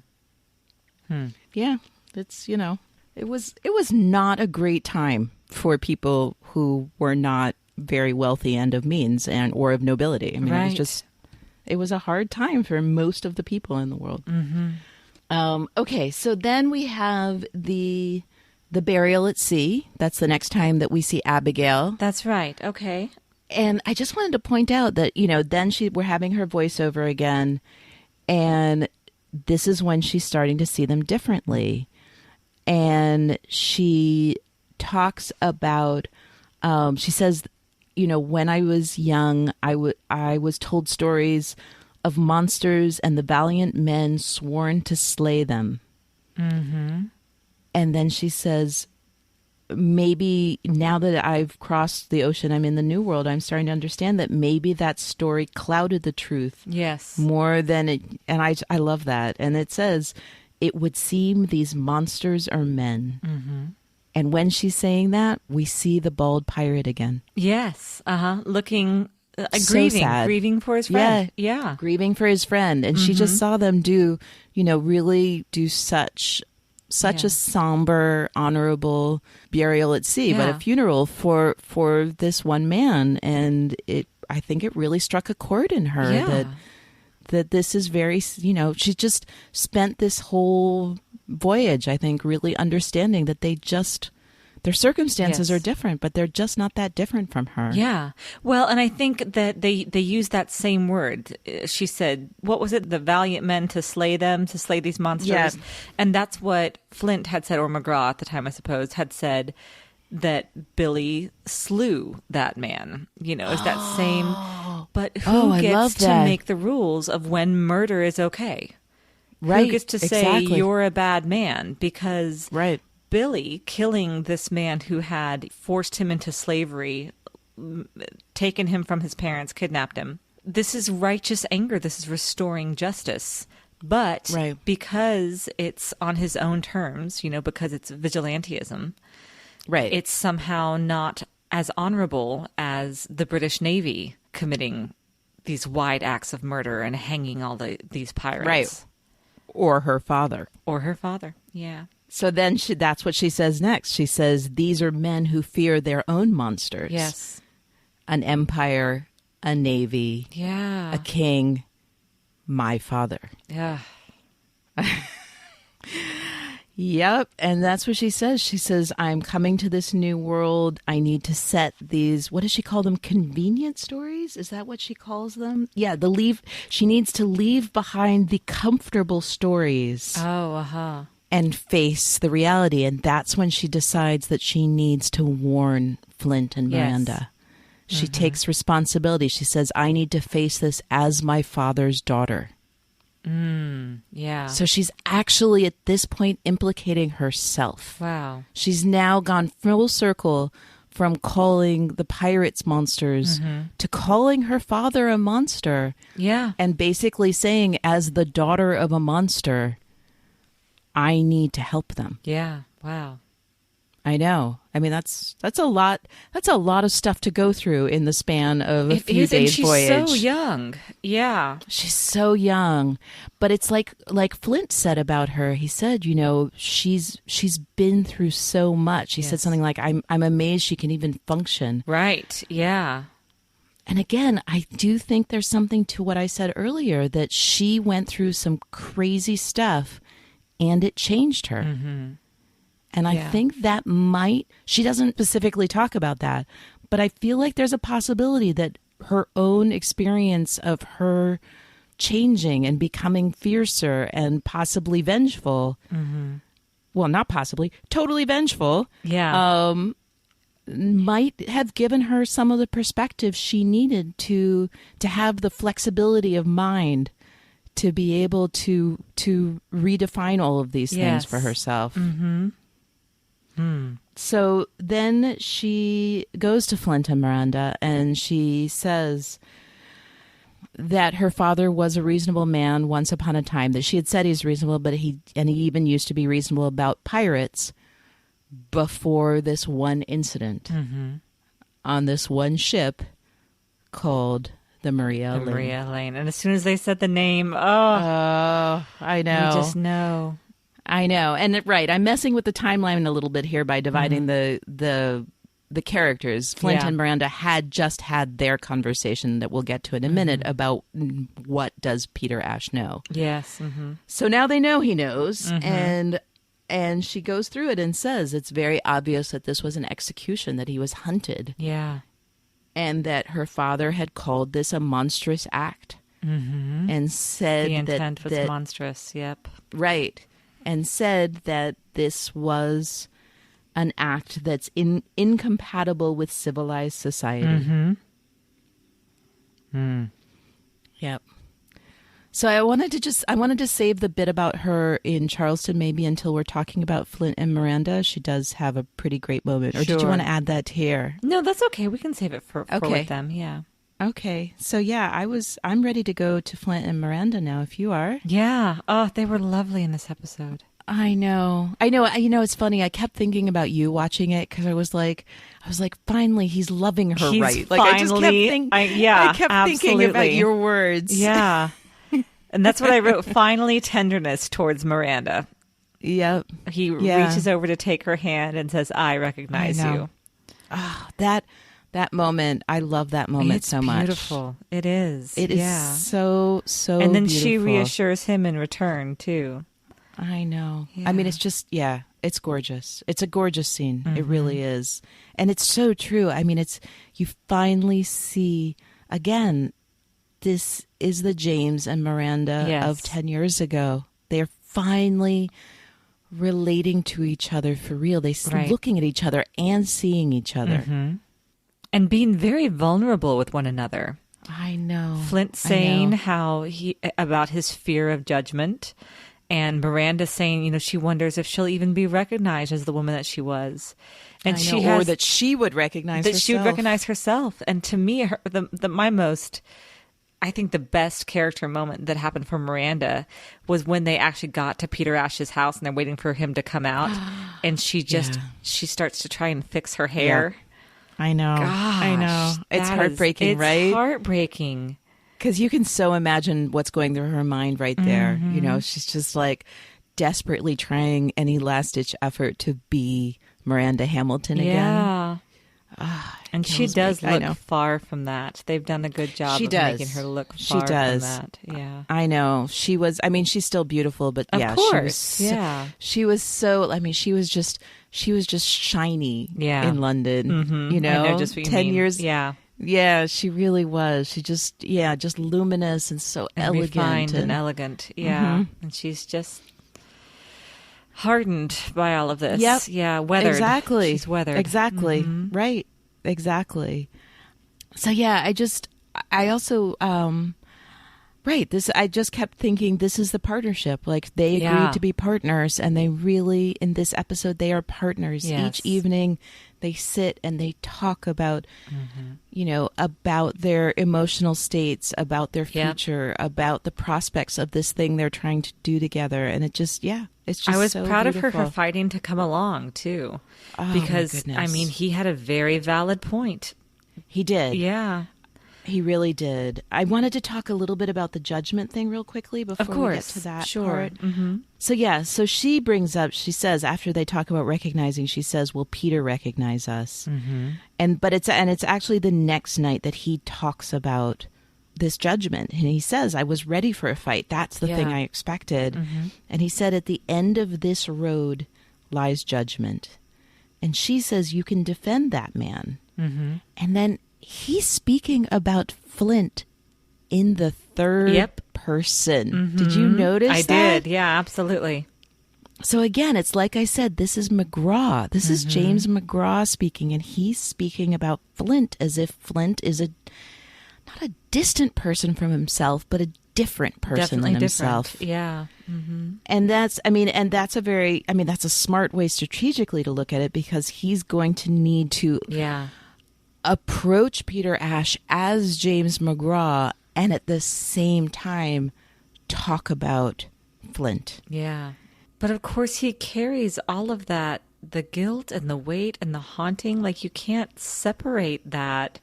Yeah, it's, it was not a great time for people who were not very wealthy and of means or of nobility. I mean, it was a hard time for most of the people in the world. Okay, so then we have the burial at sea. That's the next time that we see Abigail. That's right. Okay. And I just wanted to point out that, then we're having her voiceover again, and this is when she's starting to see them differently. And she talks about, she says, when I was young, I was told stories of monsters and the valiant men sworn to slay them. And then she says, maybe now that I've crossed the ocean, I'm in the New World, I'm starting to understand that maybe that story clouded the truth. Yes. More than it, and I love that. And it says, it would seem these monsters are men. And when she's saying that, we see the bald pirate again. Yes. Looking, so grieving, sad. Grieving for his friend. Yeah. Grieving for his friend. And she just saw them really do such a somber, honorable burial at sea, but a funeral for this one man. And I think it really struck a chord in her that this is very, she just spent this whole voyage, I think, really understanding that their circumstances are different, but they're just not that different from her. Yeah. Well, and I think that they use that same word. She said, what was it? The valiant men to slay these monsters. Yeah. And that's what Flint had said, or McGraw at the time, I suppose, had said. that Billy slew that man. You know, it's that same. But who gets to make the rules of when murder is okay? Right. Who gets to say you're a bad man? Because Billy killing this man who had forced him into slavery, taken him from his parents, kidnapped him. This is righteous anger. This is restoring justice. But because it's on his own terms, you know, because it's vigilantism, it's somehow not as honorable as the British Navy committing these wide acts of murder and hanging all these pirates. Right. Or her father. Or her father, yeah. So then that's what she says next. She says, these are men who fear their own monsters. Yes. An empire, a navy, a king, my father. Yeah. Yep. And that's what she says. She says, I'm coming to this new world. I need to set these, what does she call them? Convenient stories? Is that what she calls them? Yeah. She needs to leave behind the comfortable stories. And face the reality. And that's when she decides that she needs to warn Flint and Miranda. She takes responsibility. She says, I need to face this as my father's daughter. So she's actually at this point implicating herself. Wow. She's now gone full circle from calling the pirates monsters to calling her father a monster. Yeah. And basically saying, as the daughter of a monster, I need to help them. Yeah. Wow. I know. I mean, that's a lot. That's a lot of stuff to go through in the span of a few days voyage. She's so young. Yeah, she's so young. But it's like Flint said about her. He said, you know, she's been through so much. He said something like, "I'm amazed she can even function." Right. Yeah. And again, I do think there's something to what I said earlier, that she went through some crazy stuff, and it changed her. And I think that she doesn't specifically talk about that, but I feel like there's a possibility that her own experience of her changing and becoming fiercer and possibly vengeful, well, not possibly, totally vengeful, might have given her some of the perspective she needed to have the flexibility of mind to be able to redefine all of these things for herself. So then she goes to Flint and Miranda, and she says that her father was a reasonable man once upon a time, that she had said he's reasonable, but he even used to be reasonable about pirates before this one incident on this one ship called the Maria Lane. Maria Lane. And as soon as they said the name, I know. You just know. I know. And I'm messing with the timeline a little bit here by dividing the characters. Flint and Miranda had just had their conversation that we'll get to in a minute about what does Peter Ash know. Yes. So now they know he knows, and she goes through it and says it's very obvious that this was an execution, that he was hunted. Yeah. And that her father had called this a monstrous act. And said the intent was monstrous. Yep. Right. And said that this was an act that's incompatible with civilized society. Yep. So I wanted to save the bit about her in Charleston maybe until we're talking about Flint and Miranda. She does have a pretty great moment. Or did you want to add that here? No, that's okay. We can save it for with them. Yeah. Okay. So I'm ready to go to Flint and Miranda now if you are. Yeah. Oh, they were lovely in this episode. I know. You know, it's funny. I kept thinking about you watching it because I was like, finally, he's loving her right. Like I just kept thinking about your words. Yeah. And that's what I wrote. Finally, tenderness towards Miranda. Yep. He reaches over to take her hand and says, I recognize you. Oh, that moment. I love that moment so much. It's beautiful. It is. It is so And then beautiful. she reassures him in return, too. I know. Yeah. I mean, it's just, it's gorgeous. It's a gorgeous scene. It really is. And it's so true. I mean, you finally see, again, this is the James and Miranda of 10 years ago. They're finally relating to each other for real. They looking at each other and seeing each other. Mm-hmm. And being very vulnerable with one another. I know. Flint saying how about his fear of judgment, and Miranda saying, she wonders if she'll even be recognized as the woman that she was. And or that she would recognize herself. That she would recognize herself. And to me, I think the best character moment that happened for Miranda was when they actually got to Peter Ash's house and they're waiting for him to come out. And she starts to try and fix her hair. Yeah. I know. Gosh, I know. It's heartbreaking, right? It's heartbreaking. Because you can so imagine what's going through her mind right there. Mm-hmm. She's just like desperately trying any last-ditch effort to be Miranda Hamilton again. Yeah. And she does look far from that. They've done a good job of making her look far from that. Yeah. I know. She's still beautiful, but of course. She was just shiny in London. Mm-hmm. I know just what you 10 mean. years. Yeah. Yeah, she really was. She just luminous and so elegant. Refined and elegant. Yeah. Mm-hmm. And she's just hardened by all of this. Yep. Yeah, weathered. Exactly. She's weathered. Exactly. Mm-hmm. Right. Exactly. So yeah, I just kept thinking this is the partnership. Like they agreed to be partners, and they really, in this episode, they are partners. Yes. Each evening they sit and they talk about, about their emotional states, about their future, about the prospects of this thing they're trying to do together. And it's just I was so proud beautiful. of her for fighting to come along too, because he had a very valid point. He did. Yeah. He really did. I wanted to talk a little bit about the judgment thing real quickly before we get to that part. Mm-hmm. So she brings up, she says, after they talk about recognizing, she says, will Peter recognize us? Mm-hmm. But it's actually the next night that he talks about this judgment. And he says, I was ready for a fight. That's the thing I expected. Mm-hmm. And he said, at the end of this road lies judgment. And she says, you can defend that man. Mm-hmm. And then he's speaking about Flint in the third person. Mm-hmm. Did you notice that? I did. Yeah, absolutely. So again, it's like I said, this is McGraw. This is James McGraw speaking, and he's speaking about Flint as if Flint is not a distant person from himself, but a different person than himself. Yeah. Mm-hmm. And that's a smart way strategically to look at it, because he's going to need to approach Peter Ash as James McGraw and at the same time talk about Flint. Yeah. But of course he carries all of that, the guilt and the weight and the haunting. Like, you can't separate that.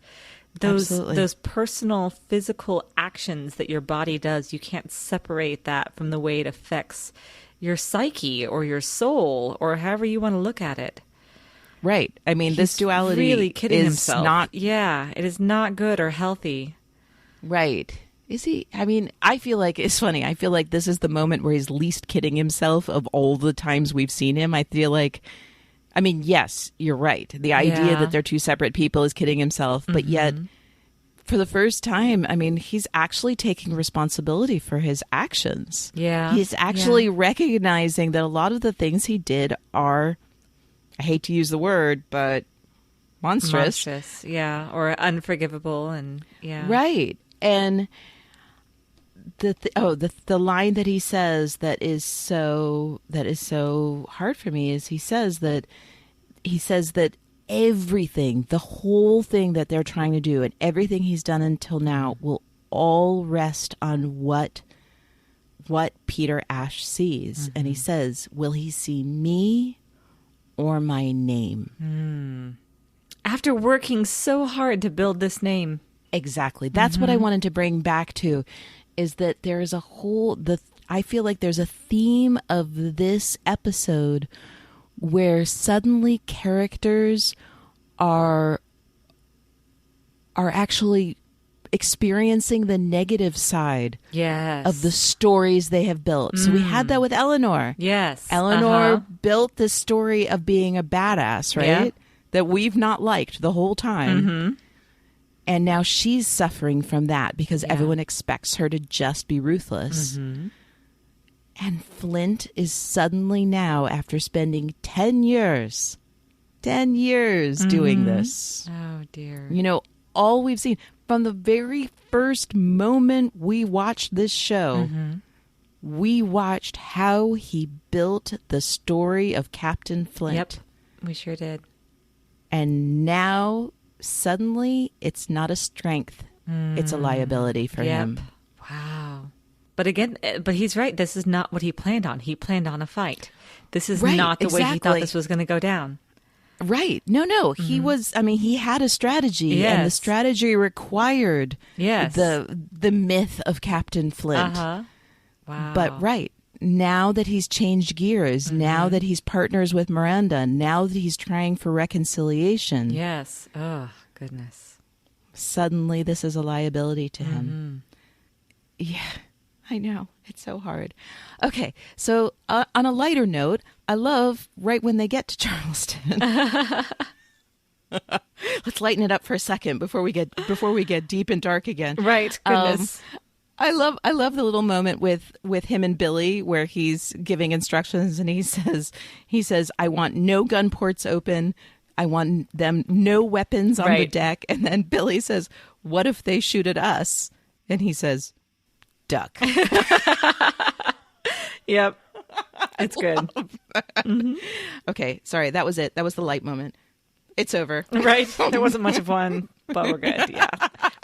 Those personal physical actions that your body does, you can't separate that from the way it affects your psyche or your soul or however you want to look at it. Right. I mean, this duality really kidding is himself. Not... Yeah, it is not good or healthy. Right. Is he? I mean, I feel like it's funny. I feel like this is the moment where he's least kidding himself of all the times we've seen him. I feel like, I mean, yes, you're right. The idea that they're two separate people is kidding himself. But yet, for the first time, I mean, he's actually taking responsibility for his actions. Yeah. He's actually recognizing that a lot of the things he did are, I hate to use the word, but monstrous. Yeah, or unforgivable, and right. And the line that he says that is so hard for me is he says that everything, the whole thing that they're trying to do, and everything he's done until now will all rest on what Peter Ash sees. And he says, will he see me or my name? After working so hard to build this name. Exactly. That's what I wanted to bring back to, is that there is I feel like there's a theme of this episode where suddenly characters are actually experiencing the negative side of the stories they have built. So we had that with Eleanor. Yes. Eleanor built this story of being a badass, right? Yeah. That we've not liked the whole time. And now she's suffering from that because everyone expects her to just be ruthless. And Flint is suddenly now, after spending 10 years doing this. Oh, dear. You know, all we've seen from the very first moment we watched this show, we watched how he built the story of Captain Flint. Yep, we sure did. And now, suddenly, it's not a strength. It's a liability for him. Wow. But again, but he's right. This is not what he planned on. He planned on a fight. This is not the way he thought this was going to go down. Right. No. He was, I mean, he had a strategy, and the strategy required the myth of Captain Flint. Wow. But now that he's changed gears, now that he's partners with Miranda, now that he's trying for reconciliation. Yes. Oh, goodness. Suddenly this is a liability to him. Yeah, I know. It's so hard. Okay, so on a lighter note, I love right when they get to Charleston. Let's lighten it up for a second before we get deep and dark again. Right. Goodness. I love the little moment with him and Billy where he's giving instructions and he says, I want no gun ports open. I want them no weapons on the deck. And then Billy says, what if they shoot at us? And he says, duck. Yep. It's good. Okay, sorry. That was it. That was the light moment. It's over. Right. There wasn't much of one, but we're good. Yeah.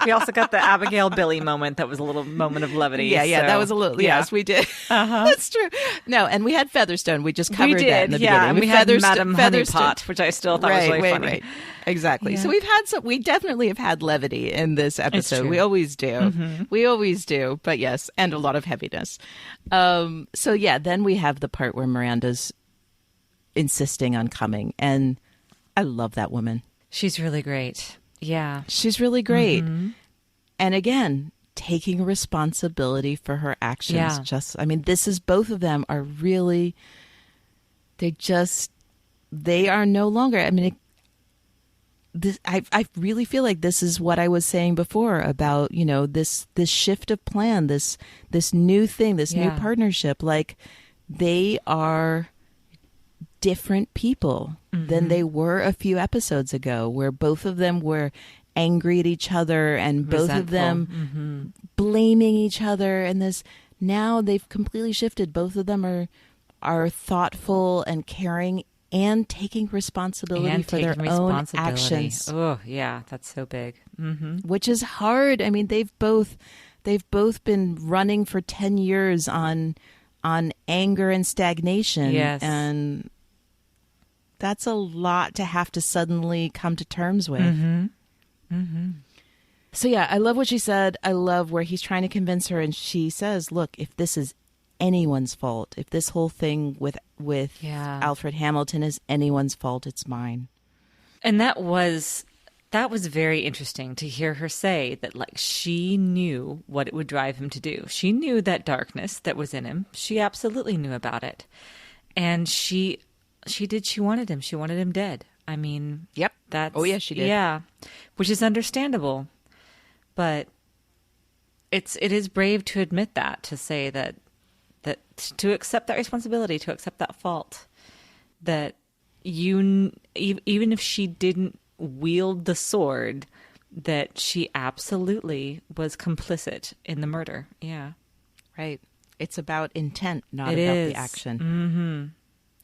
We also got the Abigail Billy moment. That was a little moment of levity. Yeah. So, that was a little. Yeah. Yes, we did. That's true. No, and we had Featherstone. We just covered that in the beginning. And we had Madam Honeypot, which I still thought was really funny. Right. Exactly. Yeah. So we definitely have had levity in this episode. We always do. We always do. But yes, and a lot of heaviness. So yeah, then we have the part where Miranda's insisting on coming, and I love that woman. She's really great. Yeah. She's really great. And again, taking responsibility for her actions. Yeah. This is, both of them are really, they are no longer, I really feel like this is what I was saying before about, this shift of plan, this new thing, this new partnership. Like, they are different people than they were a few episodes ago, where both of them were angry at each other and both of them blaming each other. And this, now they've completely shifted. Both of them are thoughtful and caring and taking responsibility for their own actions. Oh, yeah, that's so big. Which is hard. They've both been running for 10 years on anger and stagnation. Yes. And that's a lot to have to suddenly come to terms with. So yeah, I love what she said. I love where he's trying to convince her, and she says, look, if this is anyone's fault, if this whole thing with Alfred Hamilton is anyone's fault, it's mine. And that was very interesting to hear her say that, like, she knew what it would drive him to do. She knew that darkness that was in him. She absolutely knew about it. And she wanted him. She wanted him dead. Yep. Oh, yes, she did. Yeah. Which is understandable. But it is brave to admit that, to say that to accept that responsibility, to accept that fault, that even if she didn't wield the sword, that she absolutely was complicit in the murder. Yeah. Right. It's about intent, not the action.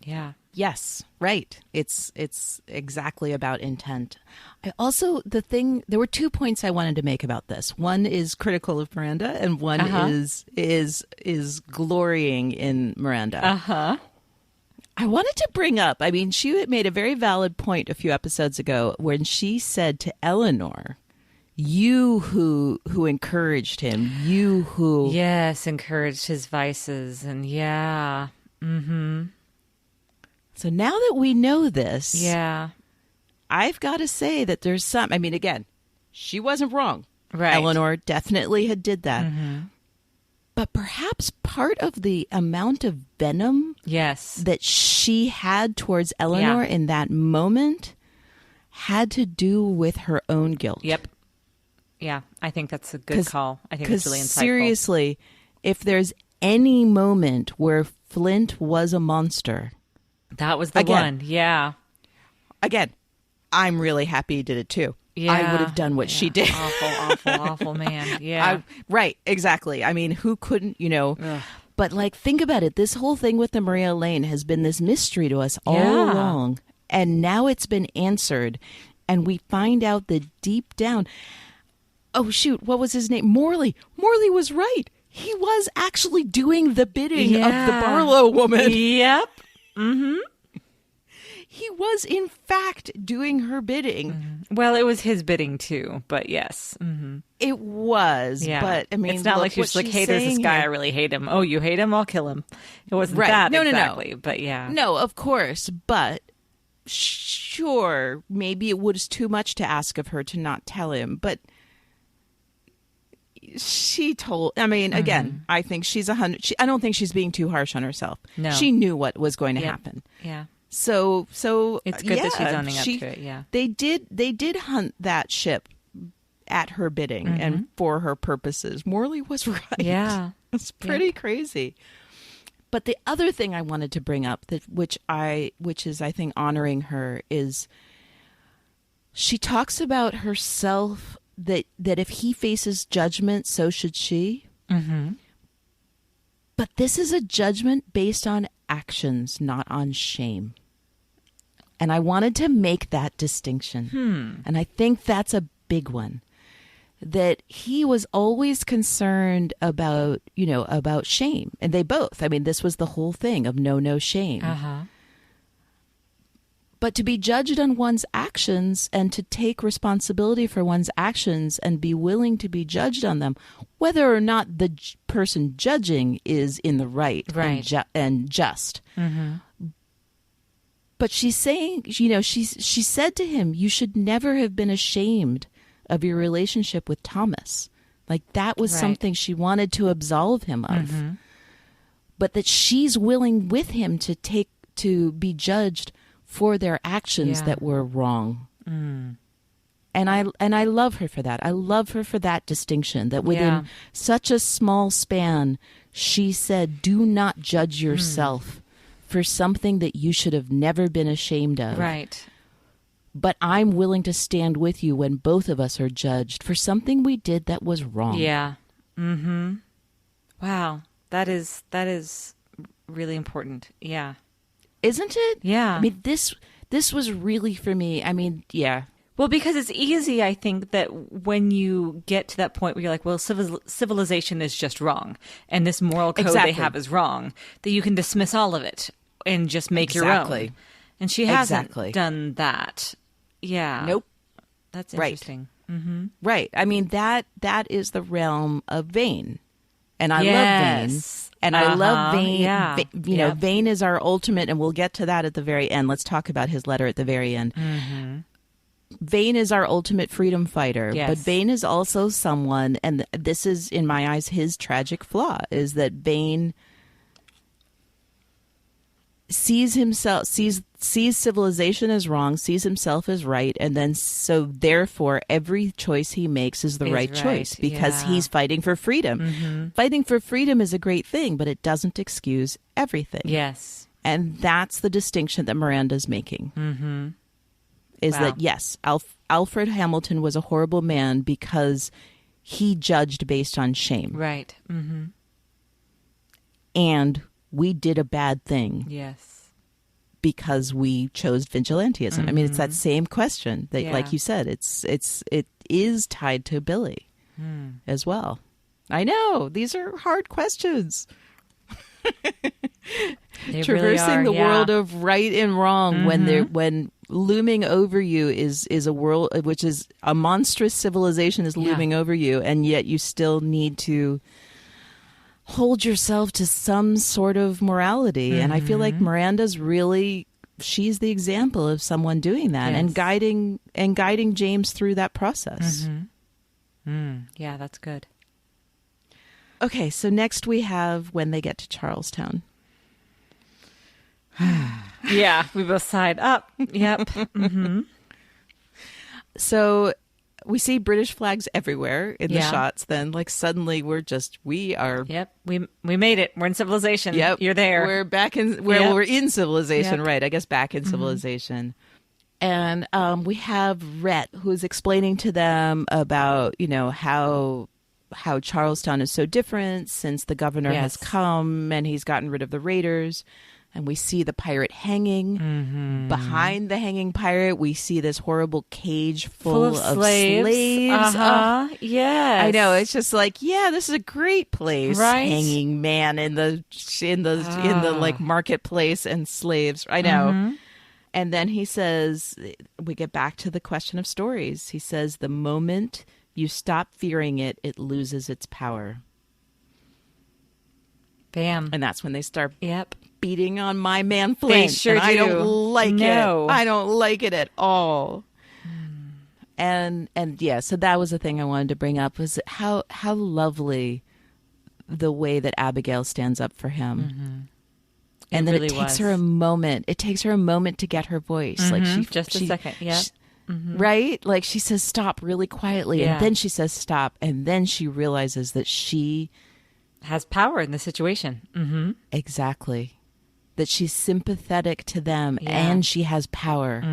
Yeah. Yes, right. It's exactly about intent. I also, there were 2 points I wanted to make about this. One is critical of Miranda, and one is glorying in Miranda. I wanted to bring up, she made a very valid point a few episodes ago when she said to Eleanor, you who encouraged him, you who... Yes, encouraged his vices, and yeah. So now that we know this, yeah, I've got to say that there's some, again, she wasn't wrong. Right. Eleanor definitely had did that. But perhaps part of the amount of venom that she had towards Eleanor in that moment had to do with her own guilt. Yep. Yeah, I think that's a good call. I think it's really insightful. Seriously, if there's any moment where Flint was a monster. That was the one. Yeah. Again, I'm really happy he did it too. Yeah. I would have done what she did. Awful, man. Yeah. Right, exactly. I mean, who couldn't, Ugh. But like, think about it. This whole thing with the Maria Lane has been this mystery to us all along. And now it's been answered. And we find out that deep down, oh shoot, what was his name? Morley. Morley was right. He was actually doing the bidding of the Barlow woman. Yep. Mm-hmm. He was, in fact, doing her bidding. Mm-hmm. Well, it was his bidding, too, but yes. Mm-hmm. It was, but, I mean, it's not like she's like, hey, there's this guy, I really hate him. Oh, you hate him? I'll kill him. It wasn't that exactly, but yeah. No, of course, but sure, maybe it was too much to ask of her to not tell him, but she told, I mean, again, I think she's I don't think she's being too harsh on herself. No. She knew what was going to happen. Yeah. So it's good that she's owning up to it. Yeah, they did hunt that ship at her bidding and for her purposes. Morley was right. Yeah, it's pretty crazy. But the other thing I wanted to bring up, which is I think honoring her, is she talks about herself that if he faces judgment, so should she. Mm-hmm. But this is a judgment based on actions, not on shame. And I wanted to make that distinction. And I think that's a big one. That he was always concerned about, about shame. And they both. I mean, this was the whole thing of no shame. Uh-huh. But to be judged on one's actions and to take responsibility for one's actions and be willing to be judged on them, whether or not the person judging is in the right. And just. Mm-hmm. But she's saying, she said to him, you should never have been ashamed of your relationship with Thomas. Like that was something she wanted to absolve him of. Mm-hmm. But that she's willing with him to be judged for their actions that were wrong. Mm. And I love her for that. I love her for that distinction, that within such a small span, she said, do not judge yourself for something that you should have never been ashamed of. Right. But I'm willing to stand with you when both of us are judged for something we did that was wrong. Yeah. Mm-hmm. Wow. That is really important. Yeah. Isn't it? Yeah. I mean, this was really for me. I mean, yeah. Well, because it's easy, I think, that when you get to that point where you're like, well, civilization is just wrong, and this moral code they have is wrong, that you can dismiss all of it and just make your own. And she hasn't done that. Yeah. Nope. That's interesting. Right. Mm-hmm. Right. I mean, that is the realm of Vane. And I love Vane. And I love Vane. Yeah. Vane is our ultimate, and we'll get to that at the very end. Let's talk about his letter at the very end. Mm-hmm. Vane is our ultimate freedom fighter, but Vane is also someone, and this is, in my eyes, his tragic flaw, is that Vane sees civilization as wrong, sees himself as right, and then so therefore every choice he makes is the right choice because he's fighting for freedom. Mm-hmm. Fighting for freedom is a great thing, but it doesn't excuse everything. Yes. And that's the distinction that Miranda's making. Mm-hmm. Is that, yes, Alfred Hamilton was a horrible man because he judged based on shame. Right. Mm-hmm. And we did a bad thing. Yes. Because we chose vigilantism. Mm-hmm. I mean, it's that same question that, like you said, it is tied to Billy as well. I know. These are hard questions. Traversing the world of right and wrong when looming over you is a world which is a monstrous civilization is looming over you, and yet you still need to hold yourself to some sort of morality. And I feel like Miranda's she's the example of someone doing that and guiding James through that process. Yeah, that's good. Okay, so next we have when they get to Charlestown. Yeah, we both sighed up. Yep. Mm-hmm. So we see British flags everywhere in the shots. Then, like, suddenly we are. Yep, we made it. We're in civilization. Yep, you're there. We're back in we're in civilization, right? I guess back in civilization. And we have Rhett, who's explaining to them about how Charlestown is so different since the governor has come and he's gotten rid of the raiders. And we see the pirate hanging. Behind the hanging pirate, we see this horrible cage full of slaves. Yes, I know. It's just like, this is a great place. Right? Hanging man in the like marketplace and slaves. I know. And then he says, we get back to the question of stories. He says, the moment you stop fearing it, it loses its power. Bam. And that's when they start beating on my man Flint. They sure and do. I don't like it. No. I don't like it at all. And so that was the thing I wanted to bring up, was how lovely the way that Abigail stands up for him. And then it takes her a moment. It takes her a moment to get her voice. Like just a second. Yeah. Right? Like she says stop really quietly, and then she says stop, and then she realizes that she has power in the situation. Exactly. That she's sympathetic to them and she has power.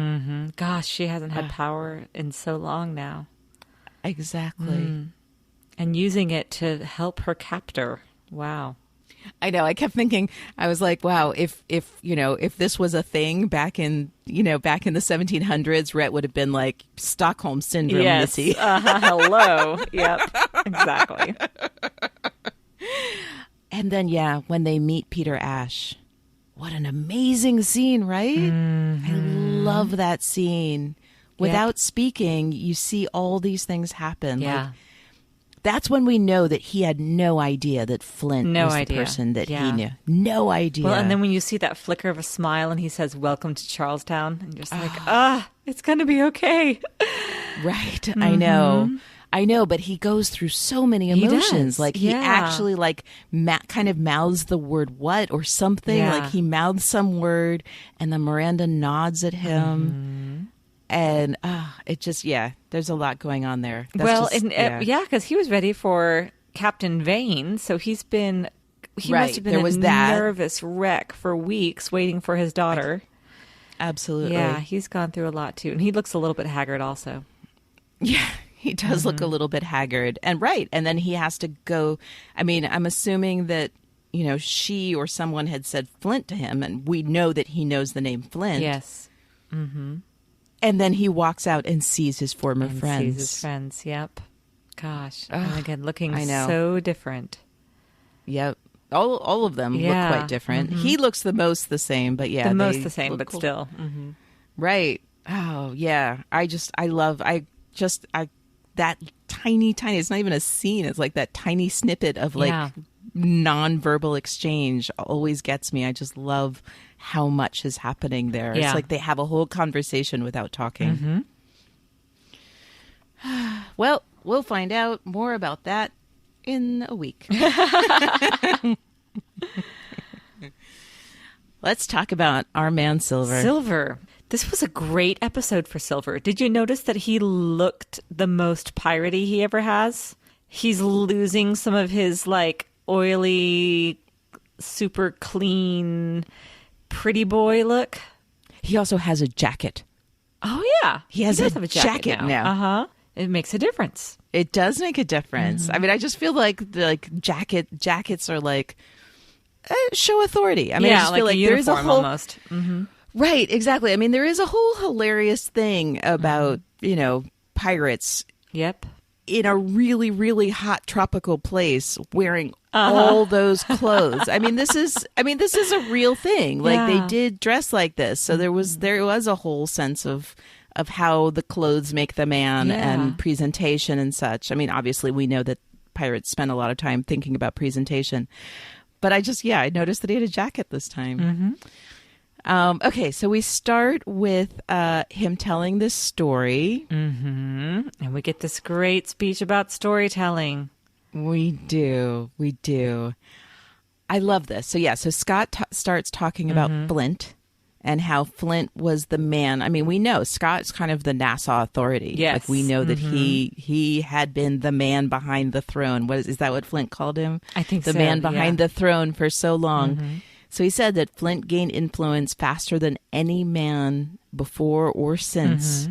Gosh, she hasn't had power in so long now. Exactly. And using it to help her captor. Wow. I know. I kept thinking, I was like, wow, if this was a thing back in the 1700s, Rhett would have been like Stockholm Syndrome, Missy. Hello. Yep. Exactly. And then, when they meet Peter Ash, what an amazing scene, right? I love that scene. Without speaking, you see all these things happen. Yeah. Like, that's when we know that he had no idea that Flint was the person that he knew. No idea. Well, and then when you see that flicker of a smile and he says, "Welcome to Charlestown," and you're just like, it's going to be okay. Right. I know, but he goes through so many emotions. Like he actually kind of mouths the word "what" or something. Yeah. Like he mouths some word, and then Miranda nods at him, and it just there's a lot going on there. Because he was ready for Captain Vane, so he must have been a nervous wreck for weeks waiting for his daughter. Absolutely, yeah, he's gone through a lot too, and he looks a little bit haggard also. Yeah. He does look a little bit haggard. And then he has to go. I mean, I'm assuming that, she or someone had said Flint to him, and we know that he knows the name Flint. Yes. And then he walks out and sees his former friends. Sees his friends, yep. Gosh. And again, looking so different. Yep. All of them look quite different. He looks the most the same, but the same, but cool. still. Right. Oh, yeah. That tiny, it's not even a scene. It's like that tiny snippet of non-verbal exchange always gets me. I just love how much is happening there. Yeah. It's like they have a whole conversation without talking. Well, we'll find out more about that in a week. Let's talk about our man Silver. This was a great episode for Silver. Did you notice that he looked the most piratey he ever has? He's losing some of his oily, super clean, pretty boy look. He also has a jacket. Oh, yeah. He has a jacket now. Uh-huh. It makes a difference. It does make a difference. I mean, I just feel like jackets are show authority. I mean, I just feel like there's a whole almost. Right, exactly. I mean, there is a whole hilarious thing about, pirates. Yep. In a really, really hot tropical place wearing all those clothes. I mean, this is a real thing. They did dress like this. So there was a whole sense of how the clothes make the man and presentation and such. I mean, obviously we know that pirates spend a lot of time thinking about presentation. But I noticed that he had a jacket this time. Okay, so we start with him telling this story. And we get this great speech about storytelling. We do. I love this. So Scott starts talking about Flint and how Flint was the man. I mean, we know Scott's kind of the Nassau authority. Yes. Like, we know that he had been the man behind the throne. Is that what Flint called him? I think the so, man behind yeah. the throne for so long. So he said that Flint gained influence faster than any man before or since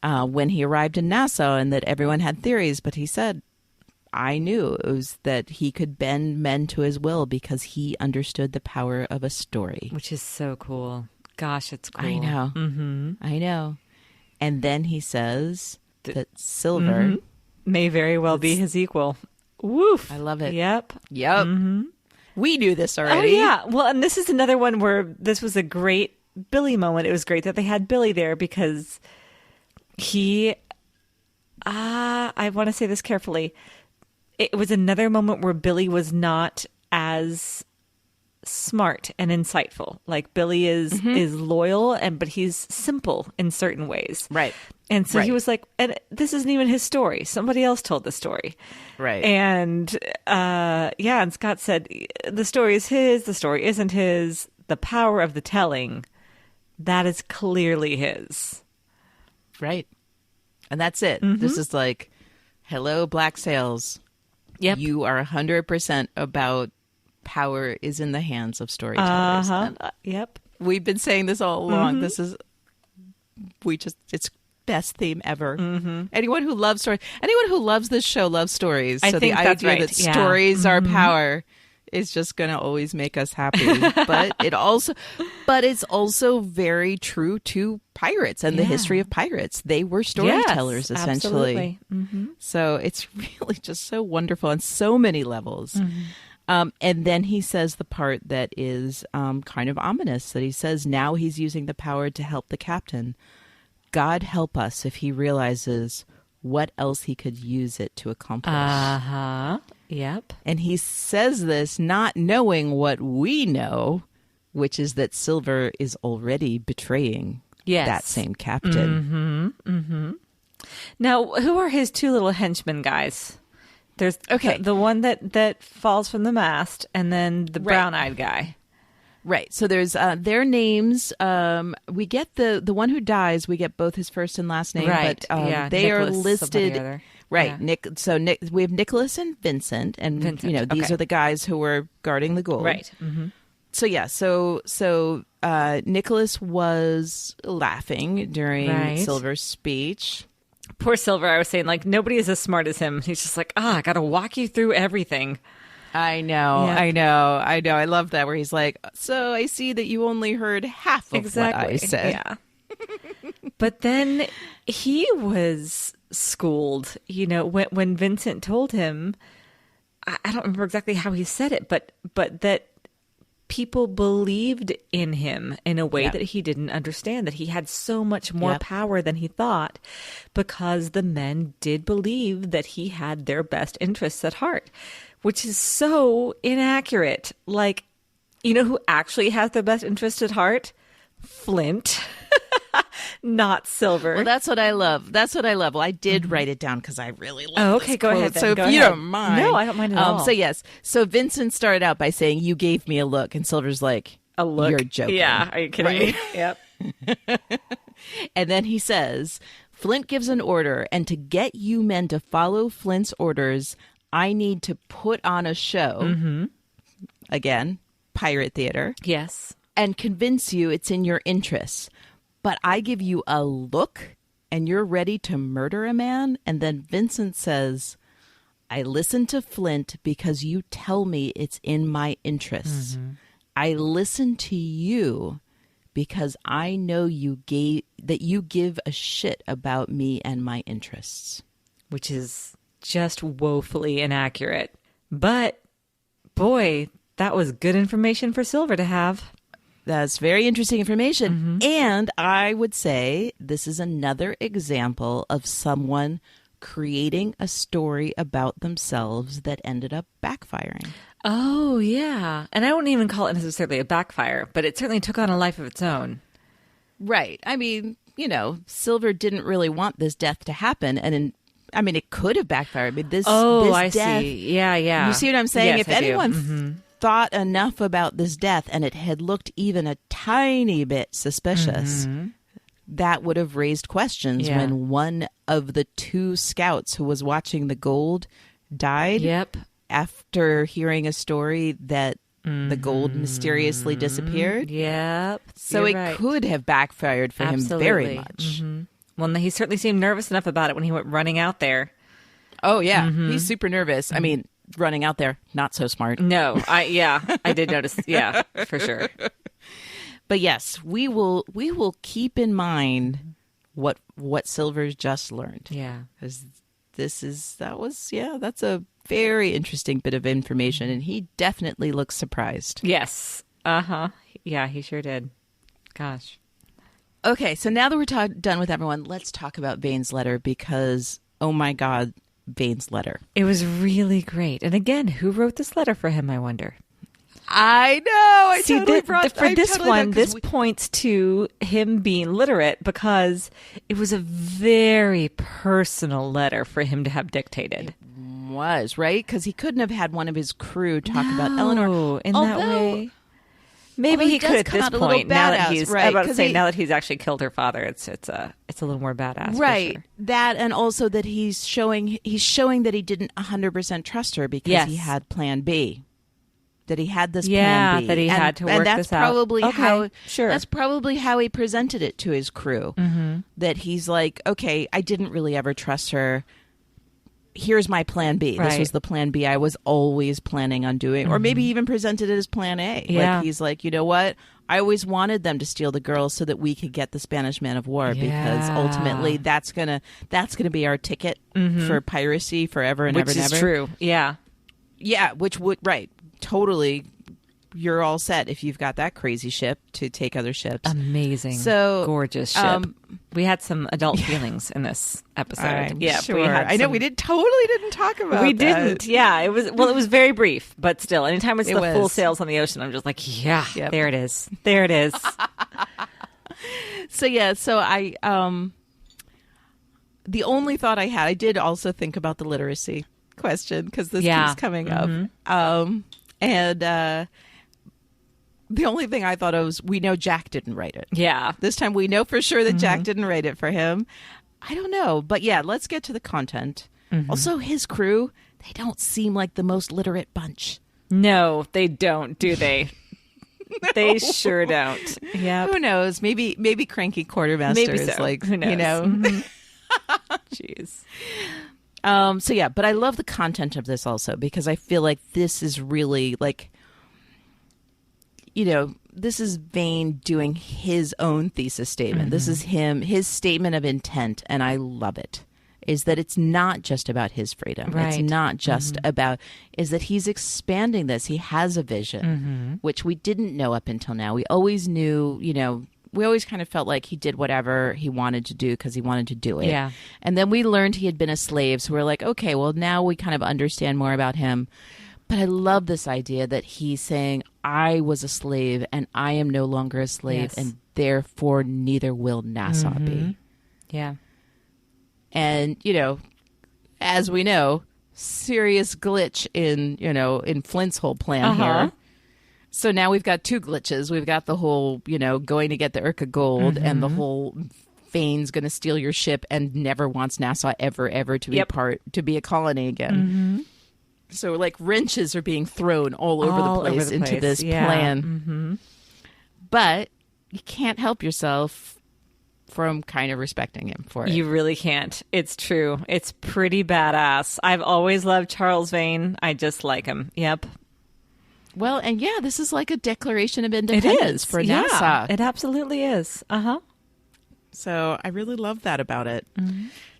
when he arrived in Nassau, and that everyone had theories. But he said, I knew it was that he could bend men to his will because he understood the power of a story. Which is so cool. Gosh, it's cool. I know. I know. And then he says that Silver may very well be his equal. Woof. I love it. Yep. We knew this already. Oh, yeah. Well, and this is another one where this was a great Billy moment. It was great that they had Billy there because he, I want to say this carefully. It was another moment where Billy was not as smart and insightful. Like, Billy is loyal, but he's simple in certain ways. Right. And so he was like, and this isn't even his story. Somebody else told the story. Right. And and Scott said, the story is his, the story isn't his. The power of the telling, that is clearly his. Right. And that's it. This is like, hello, Black Sails. Yep. You are 100% about power is in the hands of storytellers. And, Yep. we've been saying this all along. This is, it's best theme ever. Anyone who loves this show loves stories. I so think the that's idea right. that Yeah. stories are power is just going to always make us happy. but it's also very true to pirates and the history of pirates. They were storytellers, Yes, essentially. absolutely. So it's really just so wonderful on so many levels. And then he says the part that is kind of ominous, that he says now he's using the power to help the captain. God help us if he realizes what else he could use it to accomplish. Yep. And he says this not knowing what we know, which is that Silver is already betraying that same captain. Now, who are his two little henchmen guys? There's the one that falls from the mast, and then the brown-eyed guy. Right. So there's their names. We get the one who dies. We get both his first and last name. Right. But they Nicholas, are listed. Right. Yeah. We have Nicholas and Vincent, and these are the guys who were guarding the gold. Right. So Nicholas was laughing during Silver's speech. Poor Silver, I was saying, like, nobody is as smart as him. He's just like, I got to walk you through everything. I know. I love that, where he's like, so I see that you only heard half of what I said. Yeah. But then he was schooled, when Vincent told him, I don't remember exactly how he said it, but that people believed in him in a way that he didn't understand, that he had so much more power than he thought because the men did believe that he had their best interests at heart, which is so inaccurate. Like, who actually has their best interests at heart? Flint. Not Silver. Well, that's what I love. Well, I did write it down because I really love this go quote. ahead then. So if you don't mind. No, I don't mind at all. So yes. So Vincent started out by saying, you gave me a look. And Silver's like, a look? You're joking. Yeah. Are you kidding me? Yep. And then he says, Flint gives an order, and to get you men to follow Flint's orders, I need to put on a show. Again, pirate theater. Yes. And convince you it's in your interests. But I give you a look and you're ready to murder a man. And then Vincent says, I listen to Flint because you tell me it's in my interests. I listen to you because I know that you give a shit about me and my interests. Which is just woefully inaccurate. But boy, that was good information for Silver to have. That's very interesting information. And I would say this is another example of someone creating a story about themselves that ended up backfiring. Oh, yeah. And I wouldn't even call it necessarily a backfire, but it certainly took on a life of its own. Right. I mean, Silver didn't really want this death to happen. And it could have backfired. I mean, this I death, see. Yeah. You see what I'm saying? Yes, If anyone thought enough about this death and it had looked even a tiny bit suspicious, that would have raised questions when one of the two scouts who was watching the gold died. Yep. After hearing a story that the gold mysteriously disappeared. Yep. So it could have backfired for him very much. Well, he certainly seemed nervous enough about it when he went running out there. Oh, yeah. He's super nervous. I mean, running out there, not so smart. No, I did notice. Yeah, for sure. But yes, we will keep in mind what Silver's just learned. Yeah. Because that's a very interesting bit of information, and he definitely looks surprised. Yes. Uh-huh. Yeah, he sure did. Gosh. Okay, so now that we're done with everyone, let's talk about Vane's letter because, oh my God, Vane's letter. It was really great. And again, who wrote this letter for him, I wonder? I know. This points to him being literate because it was a very personal letter for him to have dictated. It was, right? Because he couldn't have had one of his crew talk about Eleanor in that way. Maybe he could at this point. Now that he's now that he's actually killed her father, it's a little more badass, right? For sure. That, and also that he's showing that he didn't 100% trust her because he had Plan B. That he had this plan B. That he had to work this out. That's probably how he presented it to his crew. That he's like, okay, I didn't really ever trust her. Here's my plan B. Right. This was the plan B I was always planning on doing. Or maybe even presented it as plan A. Yeah. Like he's like, you know what? I always wanted them to steal the girls so that we could get the Spanish man of war because ultimately that's gonna be our ticket for piracy forever and ever and ever. Which is true. Yeah. Yeah, which would totally. You're all set if you've got that crazy ship to take other ships. Amazing. So gorgeous ship. We had some adult feelings in this episode. Sure. I know we didn't talk about We didn't. Yeah. It was very brief, but still, anytime it's full sails on the ocean, I'm just like, there it is. There it is. So I the only thought I did also think about the literacy question because this keeps coming up. And the only thing I thought of was we know Jack didn't write it. Yeah. This time we know for sure that Jack didn't write it for him. I don't know. But yeah, let's get to the content. Also, his crew, they don't seem like the most literate bunch. No, they don't, do they? No. They sure don't. Yeah. Who knows? Maybe cranky quartermaster is like, who knows? You know. Jeez. So yeah, but I love the content of this also because I feel like this is really like, you know, this is Vane doing his own thesis statement. This is his statement of intent, and I love it. Is that it's not just about his freedom. Right. It's not just about, is that he's expanding this. He has a vision, which we didn't know up until now. We always knew, you know, we always kind of felt like he did whatever he wanted to do because he wanted to do it. Yeah. And then we learned he had been a slave. So we're like, okay, well, now we kind of understand more about him. But I love this idea that he's saying, I was a slave and I am no longer a slave, and therefore neither will Nassau be. Yeah. And, you know, as we know, serious glitch in Flint's whole plan here. So now we've got two glitches. We've got the whole, you know, going to get the Urca gold and the whole Vane's going to steal your ship and never wants Nassau ever to be a colony again. So like wrenches are being thrown all over the place into this plan. But you can't help yourself from kind of respecting him for it. You really can't. It's true. It's pretty badass. I've always loved Charles Vane. I just like him. Yep. Well, and yeah, this is like a declaration of independence for Nassau. It absolutely is. So I really love that about it.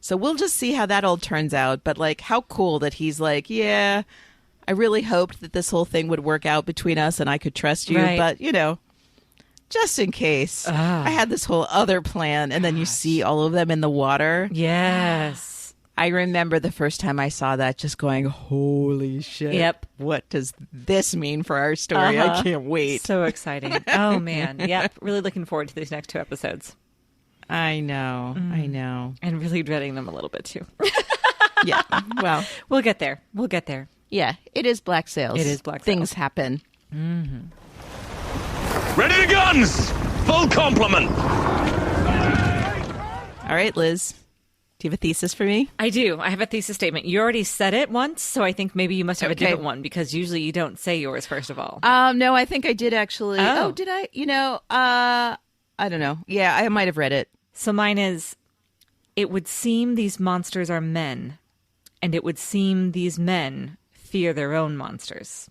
So we'll just see how that all turns out. But like, how cool that he's like, yeah, I really hoped that this whole thing would work out between us and I could trust you. Right. But, you know, just in case, I had this whole other plan. And then you see all of them in the water. Yes. I remember the first time I saw that just going, holy shit. Yep. What does this mean for our story? I can't wait. So exciting. Oh, man. Yep. Really looking forward to these next two episodes. I know. I know. And really dreading them a little bit, too. Yeah. Well, we'll get there. We'll get there. Yeah. It is Black Sails. It is Black Sails. Things happen. Ready to guns! Full complement! All right, Liz. Do you have a thesis for me? I do. I have a thesis statement. You already said it once, so I think maybe you must have a different one because usually you don't say yours first of all. No, I think I did actually. Oh, did I? I don't know. Yeah, I might have read it. So mine is, it would seem these monsters are men, and it would seem these men fear their own monsters.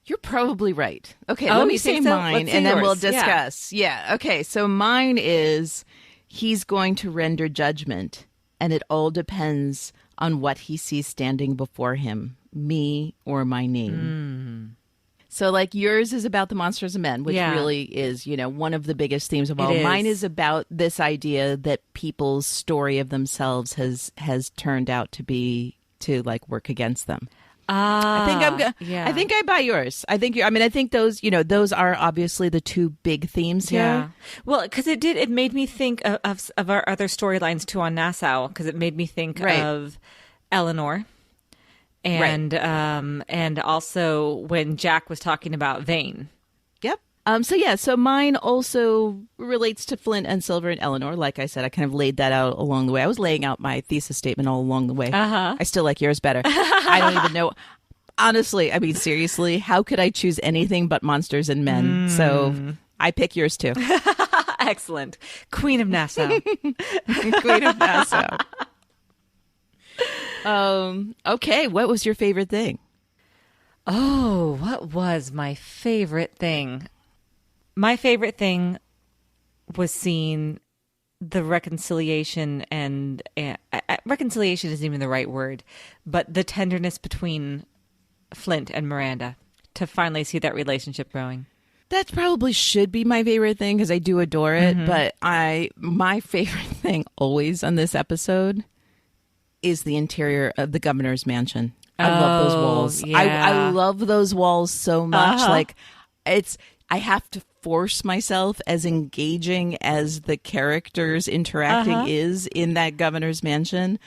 You're probably right. Okay, let me say mine, and then we'll discuss. Yeah. Okay, so mine is, he's going to render judgment, and it all depends on what he sees standing before him, me or my name. So, like, yours is about the monsters of men, which really is, one of the biggest themes of all. Mine is about this idea that people's story of themselves has turned out to work against them. I think I buy yours. I think those, those are obviously the two big themes here. Yeah. Well, because it made me think of our other storylines too on Nassau, because it made me think of Eleanor. And also when Jack was talking about Vane. Yep. So mine also relates to Flint and Silver and Eleanor. Like I said, I kind of laid that out along the way. I was laying out my thesis statement all along the way. I still like yours better. I don't even know. Honestly, I mean, seriously, how could I choose anything but monsters and men? So I pick yours too. Excellent. Queen of Nassau. Queen of Nassau. Okay, what was your favorite thing? Oh, what was my favorite thing? My favorite thing was seeing the reconciliation, and reconciliation isn't even the right word, but the tenderness between Flint and Miranda, to finally see that relationship growing. That probably should be my favorite thing because I do adore it, but my favorite thing always on this episode is the interior of the governor's mansion. I love those walls. Yeah. I love those walls so much. Like, I have to force myself, as engaging as the characters interacting is in that governor's mansion.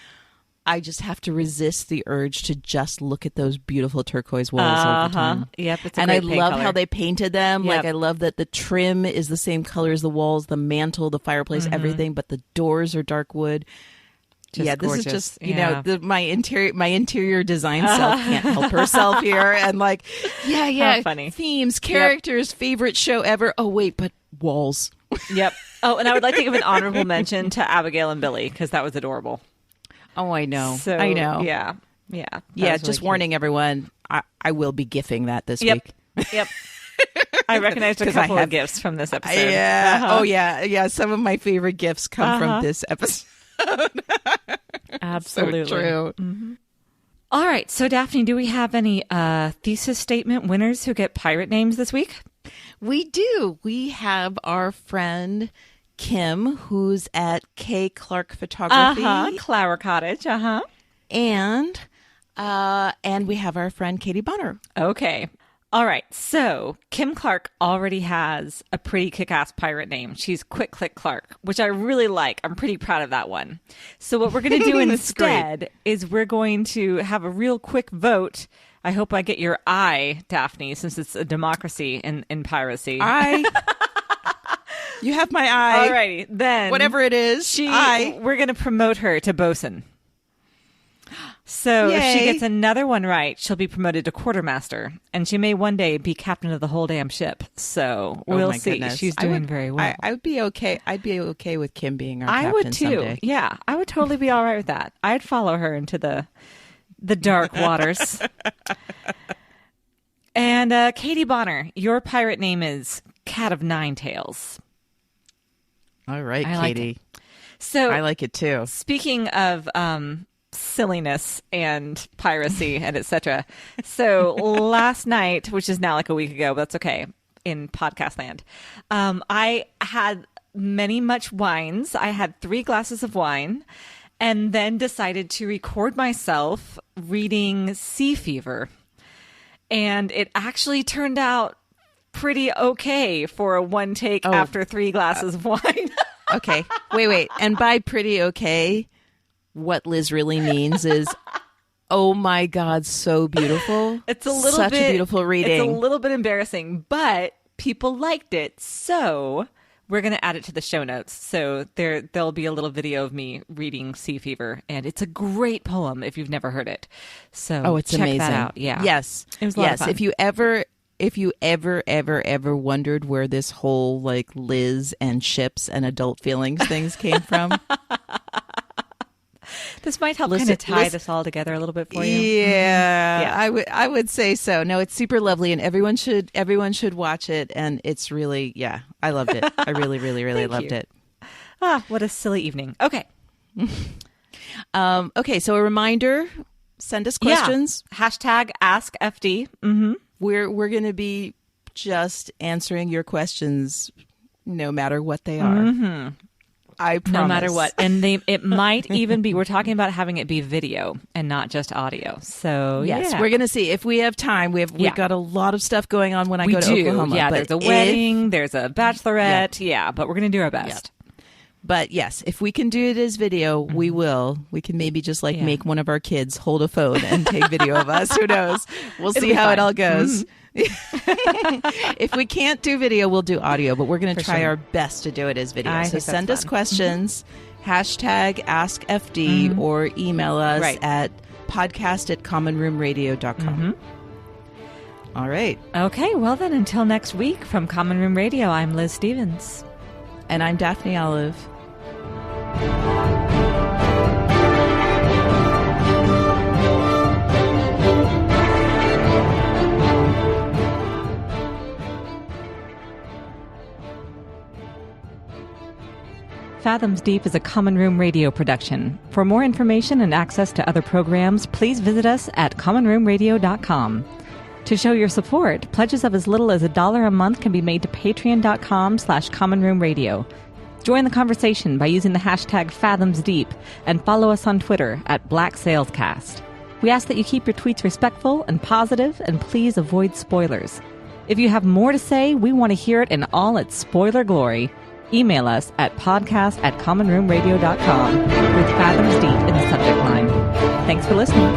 I just have to resist the urge to just look at those beautiful turquoise walls all the time. Yep, it's a and great I paint love color. how they painted them. Yep. Like, I love that the trim is the same color as the walls, the mantle, the fireplace, everything, but the doors are dark wood. Just gorgeous. This is just, my interior design self can't help herself here. And like, How funny. Themes, characters, favorite show ever. Oh, wait, but walls. Yep. Oh, and I would like to give an honorable mention to Abigail and Billy, because that was adorable. Oh, I know. So, I know. Yeah. Just really warning everyone, I will be gifting that this week. Yep. I recognized a couple of gifts from this episode. Yeah. Oh, yeah. Some of my favorite gifts come from this episode. Absolutely. So true. Mm-hmm. All right. So, Daphne, do we have any thesis statement winners who get pirate names this week? We do. We have our friend Kim, who's at K. Clark Photography. Clower Cottage. And we have our friend Katie Bonner. Okay. All right. So Kim Clark already has a pretty kick-ass pirate name. She's Quick Click Clark, which I really like. I'm pretty proud of that one. So what we're going to do instead is we're going to have a real quick vote. I hope I get your eye, Daphne, since it's a democracy in piracy. You have my eye. All righty. Then whatever it is, we're going to promote her to bosun. So Yay. if she gets another one right, she'll be promoted to quartermaster, and she may one day be captain of the whole damn ship. So we'll see. Goodness. She's doing very well. I would be okay. I'd be okay with Kim being our captain. I would too. Someday. Yeah, I would totally be all right with that. I'd follow her into the dark waters. And Katie Bonner, your pirate name is Cat of Nine Tails. All right, I like Katie. So I like it too. Speaking of silliness and piracy and etc. So last night, which is now like a week ago, but that's okay in podcast land, I had much wines. I had 3 glasses of wine and then decided to record myself reading Sea Fever. And it actually turned out pretty okay for a one take after 3 glasses of wine. Okay. Wait. And by pretty okay, what Liz really means is Oh my God, so beautiful. It's a little Such bit, a beautiful reading. It's a little bit embarrassing, but people liked it, so we're going to add it to the show notes. So there'll be a little video of me reading Sea Fever, and it's a great poem if you've never heard it. So it's check amazing. that out. Yeah. Yes. It was a lot of fun. If you ever wondered where this whole like Liz and ships and adult feelings things came from, this might help kind of tie this all together a little bit for you. Yeah, I would say so. No, it's super lovely, and everyone should watch it. And it's really, I loved it. I really loved it. Ah, what a silly evening. Okay. Okay, so a reminder: send us questions. Yeah. #AskFD. Mm-hmm. We're going to be just answering your questions, no matter what they are. Mm-hmm. I promise. No matter what. And it might even be, we're talking about having it be video and not just audio. So, yes, we're going to see if we have time. We've got a lot of stuff going on when I go to Oklahoma. Yeah, there's a wedding, there's a bachelorette. Yeah, but we're going to do our best. Yeah. But yes, if we can do it as video, we will. We can maybe just make one of our kids hold a phone and take video of us. Who knows? We'll see how it all goes. If we can't do video, we'll do audio, but we're going to try our best to do it as video. So send us questions, #AskFD, or email us at podcast@commonroomradio.com. All right. Okay, well then, until next week, from Common Room Radio, I'm Liz Stevens. And I'm Daphne Olive. Fathoms Deep is a Common Room Radio production. For more information and access to other programs, please visit us at commonroomradio.com. To show your support, pledges of as little as $1 a month can be made to patreon.com/commonroomradio. Join the conversation by using the #FathomsDeep and follow us on Twitter at BlackSalesCast. We ask that you keep your tweets respectful and positive, and please avoid spoilers. If you have more to say, we want to hear it in all its spoiler glory. Email us at podcast@commonroomradio.com with Fathoms Deep in the subject line. Thanks for listening.